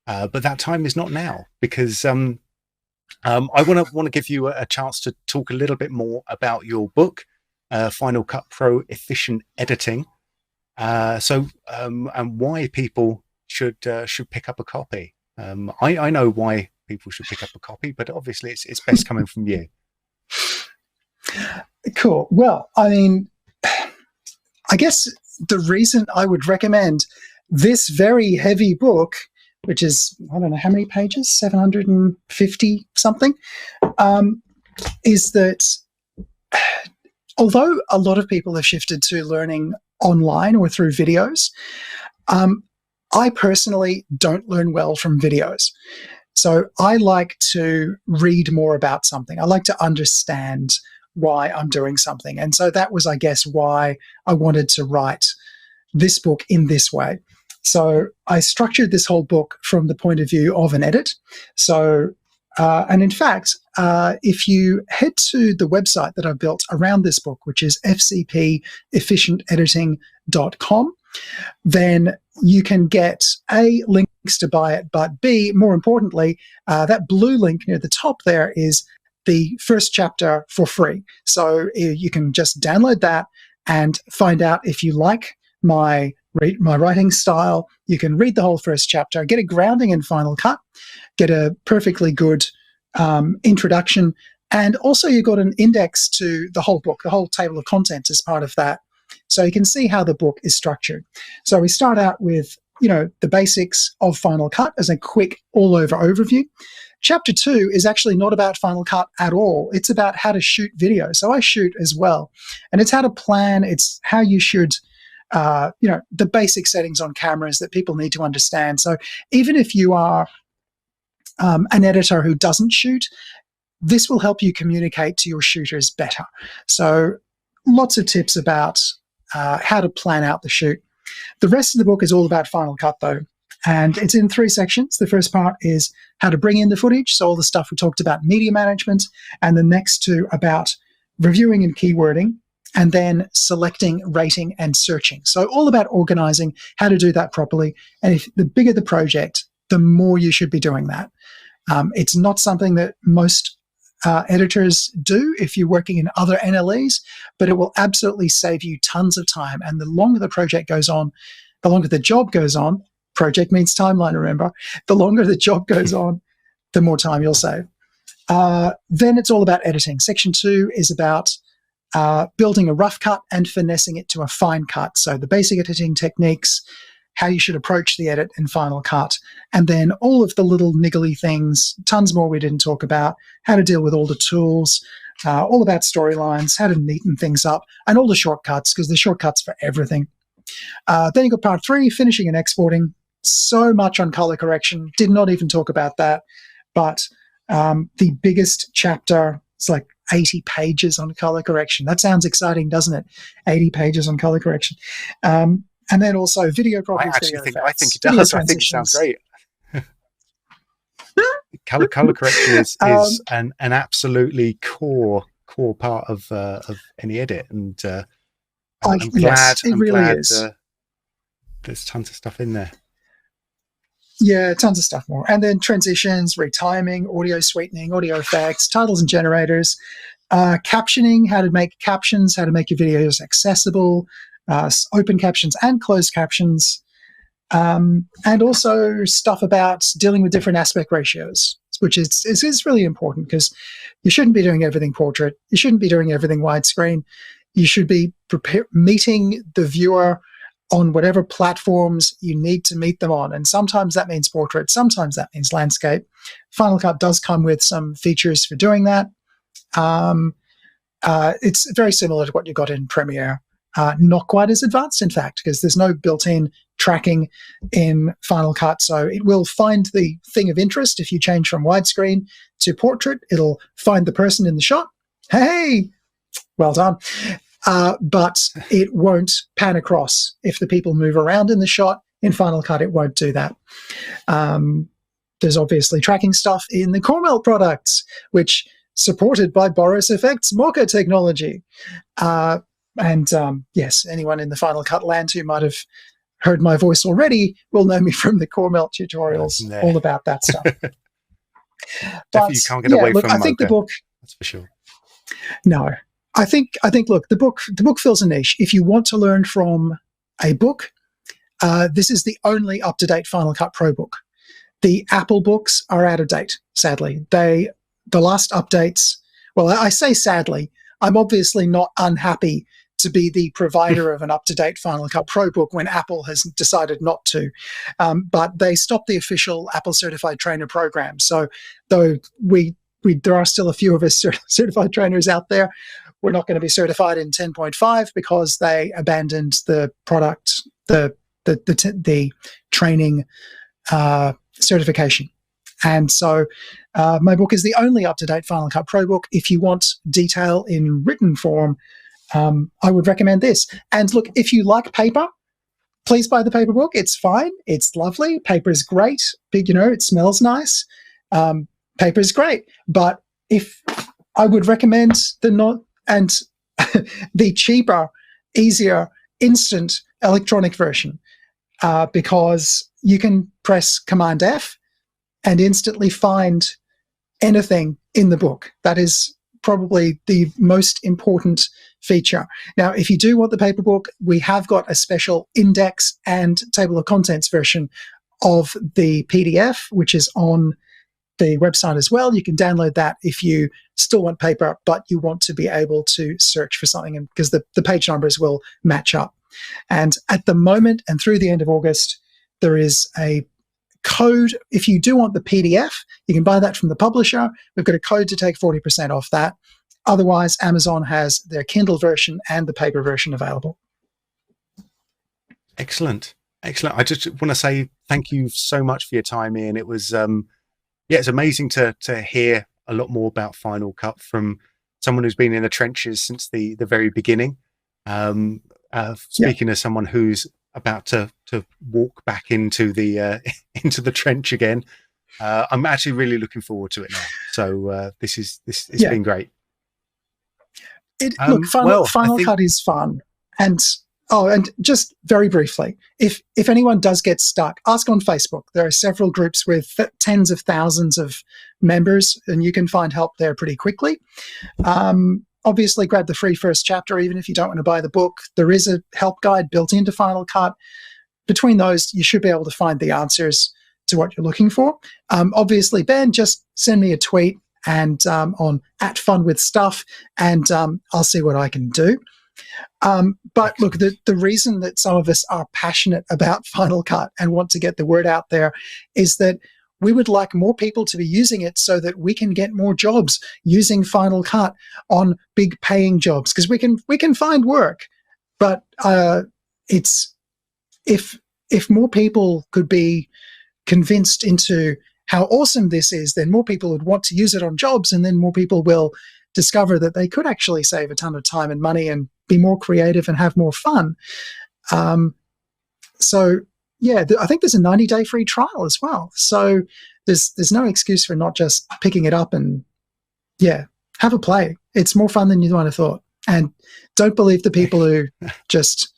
Speaker 2: but that time is not now, because I want to give you a chance to talk a little bit more about your book, Final Cut Pro Efficient Editing. And why people should pick up a copy. I know why people should pick up a copy, but obviously it's best coming from you.
Speaker 3: Cool. Well, I mean, I guess the reason I would recommend this very heavy book, which is, I don't know how many pages, 750 something, is that although a lot of people have shifted to learning online or through videos, I personally don't learn well from videos. So I like to read more about something. I like to understand why I'm doing something. And so that was, I guess, why I wanted to write this book in this way. So I structured this whole book from the point of view of an edit. So, and in fact, if you head to the website that I've built around this book, which is fcpefficientediting.com, then you can get A, links to buy it, but B, more importantly, that blue link near the top there is the first chapter for free. So you can just download that and find out if you like my writing style. You can read the whole first chapter, get a grounding in Final Cut, get a perfectly good introduction, and also you've got an index to the whole book, the whole table of contents is part of that. So you can see how the book is structured. So we start out with, the basics of Final Cut as a quick all-over overview. Chapter 2 is actually not about Final Cut at all. It's about how to shoot video. So I shoot as well. And it's how to plan. It's how you should, the basic settings on cameras that people need to understand. So even if you are an editor who doesn't shoot, this will help you communicate to your shooters better. So lots of tips about how to plan out the shoot. The rest of the book is all about Final Cut, though, and it's in 3 sections. The first part is how to bring in the footage, so all the stuff we talked about, media management, and the next 2 about reviewing and keywording, and then selecting, rating, and searching. So all about organizing, how to do that properly, and if the bigger the project, the more you should be doing that. It's not something that most editors do if you're working in other NLEs, but it will absolutely save you tons of time. And the longer the project goes on, the longer the job goes on, project means timeline, remember, the longer the job goes on, the more time you'll save. Then it's all about editing. Section 2 is about building a rough cut and finessing it to a fine cut. So the basic editing techniques, how you should approach the edit in Final Cut, and then all of the little niggly things, tons more we didn't talk about, how to deal with all the tools, all about storylines, how to neaten things up, and all the shortcuts, because there's shortcuts for everything. Then you got part 3, finishing and exporting. So much on color correction, did not even talk about that, but the biggest chapter, it's like 80 pages on color correction. That sounds exciting, doesn't it? 80 pages on color correction. And then also video properties.
Speaker 2: I think it does. I think it sounds great. color correction is an absolutely core part of any edit, and I'm glad.
Speaker 3: It really is.
Speaker 2: There's tons of stuff in there.
Speaker 3: Yeah, tons of stuff more. And then transitions, retiming, audio sweetening, audio effects, titles and generators, captioning, how to make captions, how to make your videos accessible, open captions and closed captions, and also stuff about dealing with different aspect ratios, which is really important, because you shouldn't be doing everything portrait. You shouldn't be doing everything widescreen. You should be meeting the viewer on whatever platforms you need to meet them on. And sometimes that means portrait, sometimes that means landscape. Final Cut does come with some features for doing that. It's very similar to what you got in Premiere. Not quite as advanced, in fact, because there's no built-in tracking in Final Cut. So it will find the thing of interest. If you change from widescreen to portrait, it'll find the person in the shot. Hey, well done. But it won't pan across. If the people move around in the shot, in Final Cut, it won't do that. There's obviously tracking stuff in the Cornell products, which supported by Boris FX Mocha technology. Yes, anyone in the Final Cut land who might have heard my voice already will know me from the Cornell tutorials, all about that stuff.
Speaker 2: Definitely you can't get away from
Speaker 3: I think
Speaker 2: Mocha,
Speaker 3: the book,
Speaker 2: that's for sure.
Speaker 3: No. I think look, the book fills a niche. If you want to learn from a book, this is the only up-to-date Final Cut Pro book. The Apple books are out of date, sadly. The last updates, well, I say sadly, I'm obviously not unhappy to be the provider of an up-to-date Final Cut Pro book when Apple has decided not to. But they stopped the official Apple Certified Trainer program. So though there are still a few of us certified trainers out there, we're not going to be certified in 10.5 because they abandoned the product, the training certification. And so my book is the only up-to-date Final Cut Pro book. If you want detail in written form, I would recommend this. And look, if you like paper, please buy the paper book. It's fine. It's lovely. Paper is great. Big, it smells nice. Paper is great. But if I would recommend the cheaper, easier, instant electronic version, because you can press Command F and instantly find anything in the book. That is probably the most important feature. Now, if you do want the paper book, we have got a special index and table of contents version of the PDF, which is on the website as well. You can download that if you still want paper, but you want to be able to search for something, and because the page numbers will match up. And at the moment and through the end of August, there is a code. If you do want the PDF, you can buy that from the publisher. We've got a code to take 40% off that. Otherwise, Amazon has their Kindle version and the paper version available.
Speaker 2: Excellent. Excellent. I just want to say thank you so much for your time, Iain. It was, it's amazing to hear a lot more about Final Cut from someone who's been in the trenches since the very beginning. Speaking as someone who's about to walk back into the into the trench again, I'm actually really looking forward to it now. So it's been great.
Speaker 3: Look, Final Cut is fun, and just very briefly, if anyone does get stuck, ask on Facebook. There are several groups with tens of thousands of members, and you can find help there pretty quickly. Obviously, grab the free first chapter, even if you don't want to buy the book. There is a help guide built into Final Cut. Between those, you should be able to find the answers to what you're looking for. Obviously, Ben, just send me a tweet and on @funwithstuff, and I'll see what I can do. But look, the reason that some of us are passionate about Final Cut and want to get the word out there is that we would like more people to be using it so that we can get more jobs using Final Cut on big paying jobs, because we can find work. But it's if more people could be convinced into how awesome this is, then more people would want to use it on jobs, and then more people will discover that they could actually save a ton of time and money and be more creative and have more fun. So yeah, I think there's a 90-day free trial as well. So there's no excuse for not just picking it up and have a play. It's more fun than you might have thought. And don't believe the people who just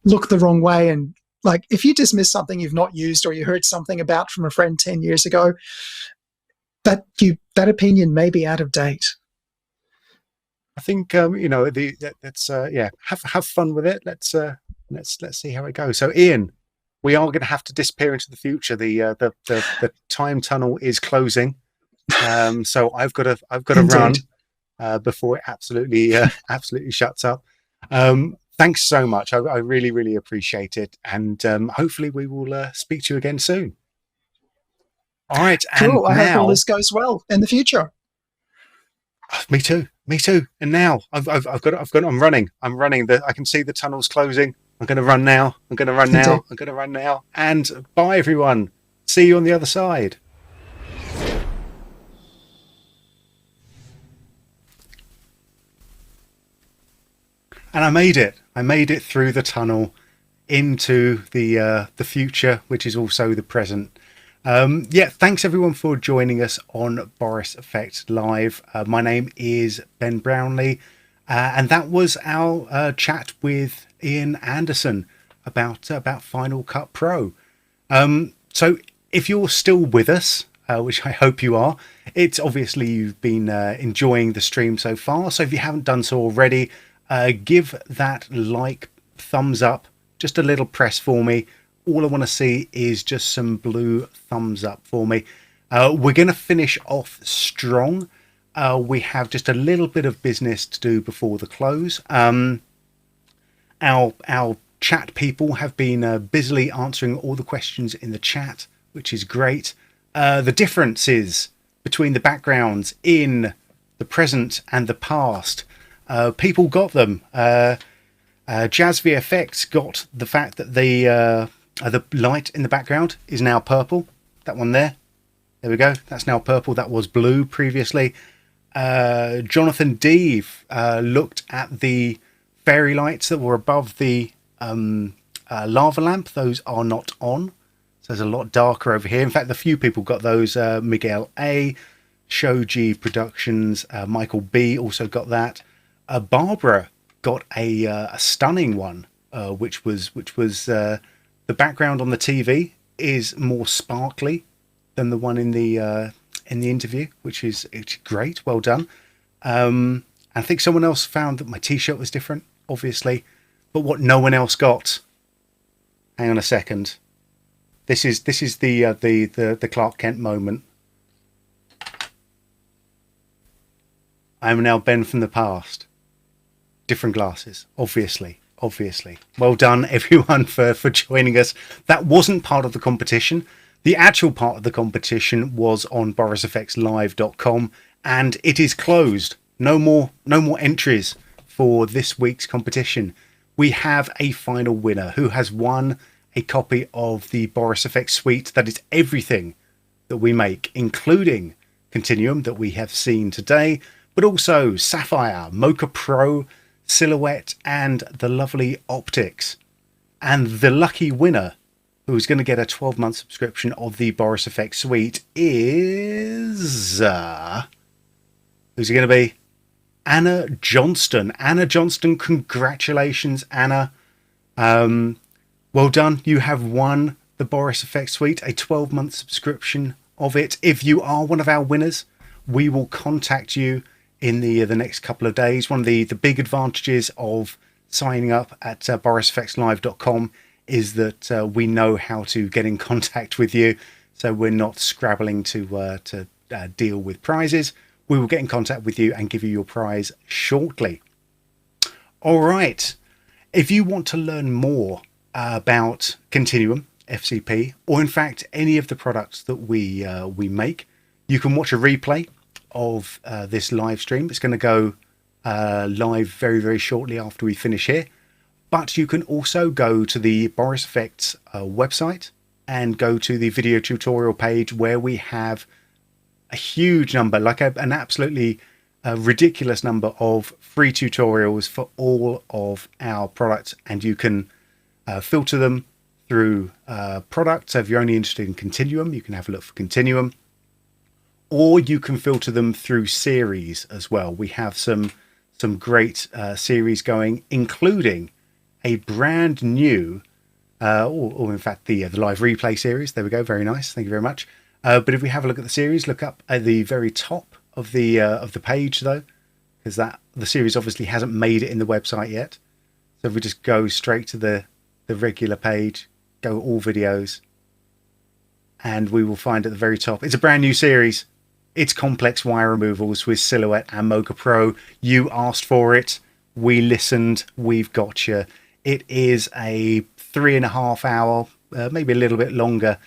Speaker 3: look the wrong way. And like, if you dismiss something you've not used or you heard something about from a friend 10 years ago, that opinion may be out of date.
Speaker 2: I think let's have fun with it. Let's see how it goes. So, Iain, we are going to have to disappear into the future. The time tunnel is closing, so I've got to run before it absolutely shuts up. Thanks so much. I really appreciate it, and hopefully we will speak to you again soon. All right,
Speaker 3: cool.
Speaker 2: And
Speaker 3: I
Speaker 2: now,
Speaker 3: hope all this goes well in the future.
Speaker 2: Me too. And now I'm running. I can see the tunnels closing. I'm going to run now. And bye, everyone. See you on the other side. And I made it. I made it through the tunnel into the future, which is also the present. Thanks everyone for joining us on Boris FX Live. My name is Ben Brownlee, and that was our chat with Iain Anderson about Final Cut Pro. So if you're still with us, which I hope you are, it's obviously you've been enjoying the stream so far. So if you haven't done so already, give that thumbs up, just a little press for me. All I want to see is just some blue thumbs up for me. We're going to finish off strong. We have just a little bit of business to do before the close. Our chat people have been busily answering all the questions in the chat, which is great. The differences between the backgrounds in the present and the past, people got them. Jazz VFX got the fact that the light in the background is now purple. That one there we go, that's now purple. That was blue previously. Jonathan Deeve looked at the fairy lights that were above the lava lamp. Those are not on, so there's a lot darker over here. In fact, the few people got those. Miguel A, Shoji Productions, Michael B also got that. Barbara got a stunning one the background on the TV is more sparkly than the one in the interview, which is great. Well done. I think someone else found that my t-shirt was different, obviously, but what no one else got. Hang on a second. This is the Clark Kent moment. I am now Ben from the past. Different glasses, obviously. Well done, everyone, for joining us. That wasn't part of the competition. The actual part of the competition was on borisfxlive.com, and it is closed. No more entries for this week's competition. We have a final winner who has won a copy of the Boris FX Suite. That is everything that we make, including Continuum that we have seen today, but also Sapphire, Mocha Pro, Silhouette, and the lovely Optics. And the lucky winner, who's going to get a 12-month subscription of the Boris FX Suite, is... who's it going to be? Anna Johnston. Anna Johnston, congratulations, Anna. Well done. You have won the Boris FX Suite, a 12-month subscription of it. If you are one of our winners, we will contact you in the next couple of days. One of the big advantages of signing up at borisfxlive.com is that we know how to get in contact with you, so we're not scrabbling to deal with prizes. We will get in contact with you and give you your prize shortly. All right. If you want to learn more about Continuum FCP, or in fact any of the products that we make, you can watch a replay of this live stream. It's going to go live very, very shortly after we finish here. But you can also go to the Boris FX website and go to the video tutorial page, where we have a huge number, like an absolutely ridiculous number of free tutorials for all of our products, and you can filter them through products. So if you're only interested in Continuum, you can have a look for Continuum, or you can filter them through series as well. We have some great series going, including a brand new or in fact the live replay series. There we go, very nice, thank you very much. But if we have a look at the series, look up at the very top of the page, though, because the series obviously hasn't made it in the website yet. So if we just go straight to the regular page, go all videos, and we will find at the very top, it's a brand new series. It's complex wire removals with Silhouette and Mocha Pro. You asked for it, we listened, we've got you. It is a 3.5 hour, maybe a little bit longer,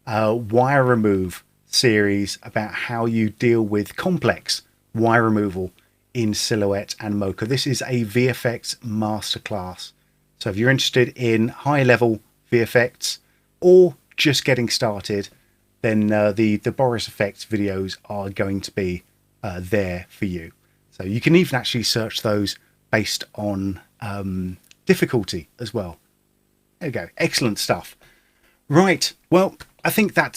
Speaker 2: wire remove series about how you deal with complex wire removal in Silhouette and Mocha. This is a VFX masterclass. So if you're interested in high level VFX or just getting started, then the Boris FX videos are going to be there for you. So you can even actually search those based on difficulty as well. There you go, excellent stuff. Right, well, I think that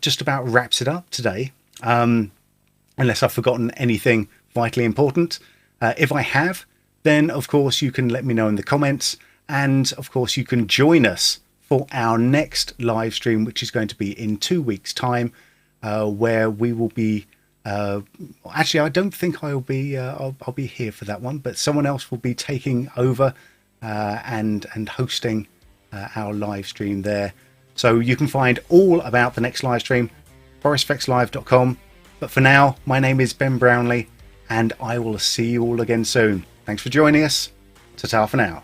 Speaker 2: just about wraps it up today, unless I've forgotten anything vitally important. If I have, then of course you can let me know in the comments, and of course you can join us for our next live stream, which is going to be in 2 weeks' time, where we will be. Actually, I don't think I'll be here for that one, but someone else will be taking over and hosting our live stream there. So you can find all about the next live stream, borisfxlive.com. But for now, my name is Ben Brownlee, and I will see you all again soon. Thanks for joining us. Ta-ta for now.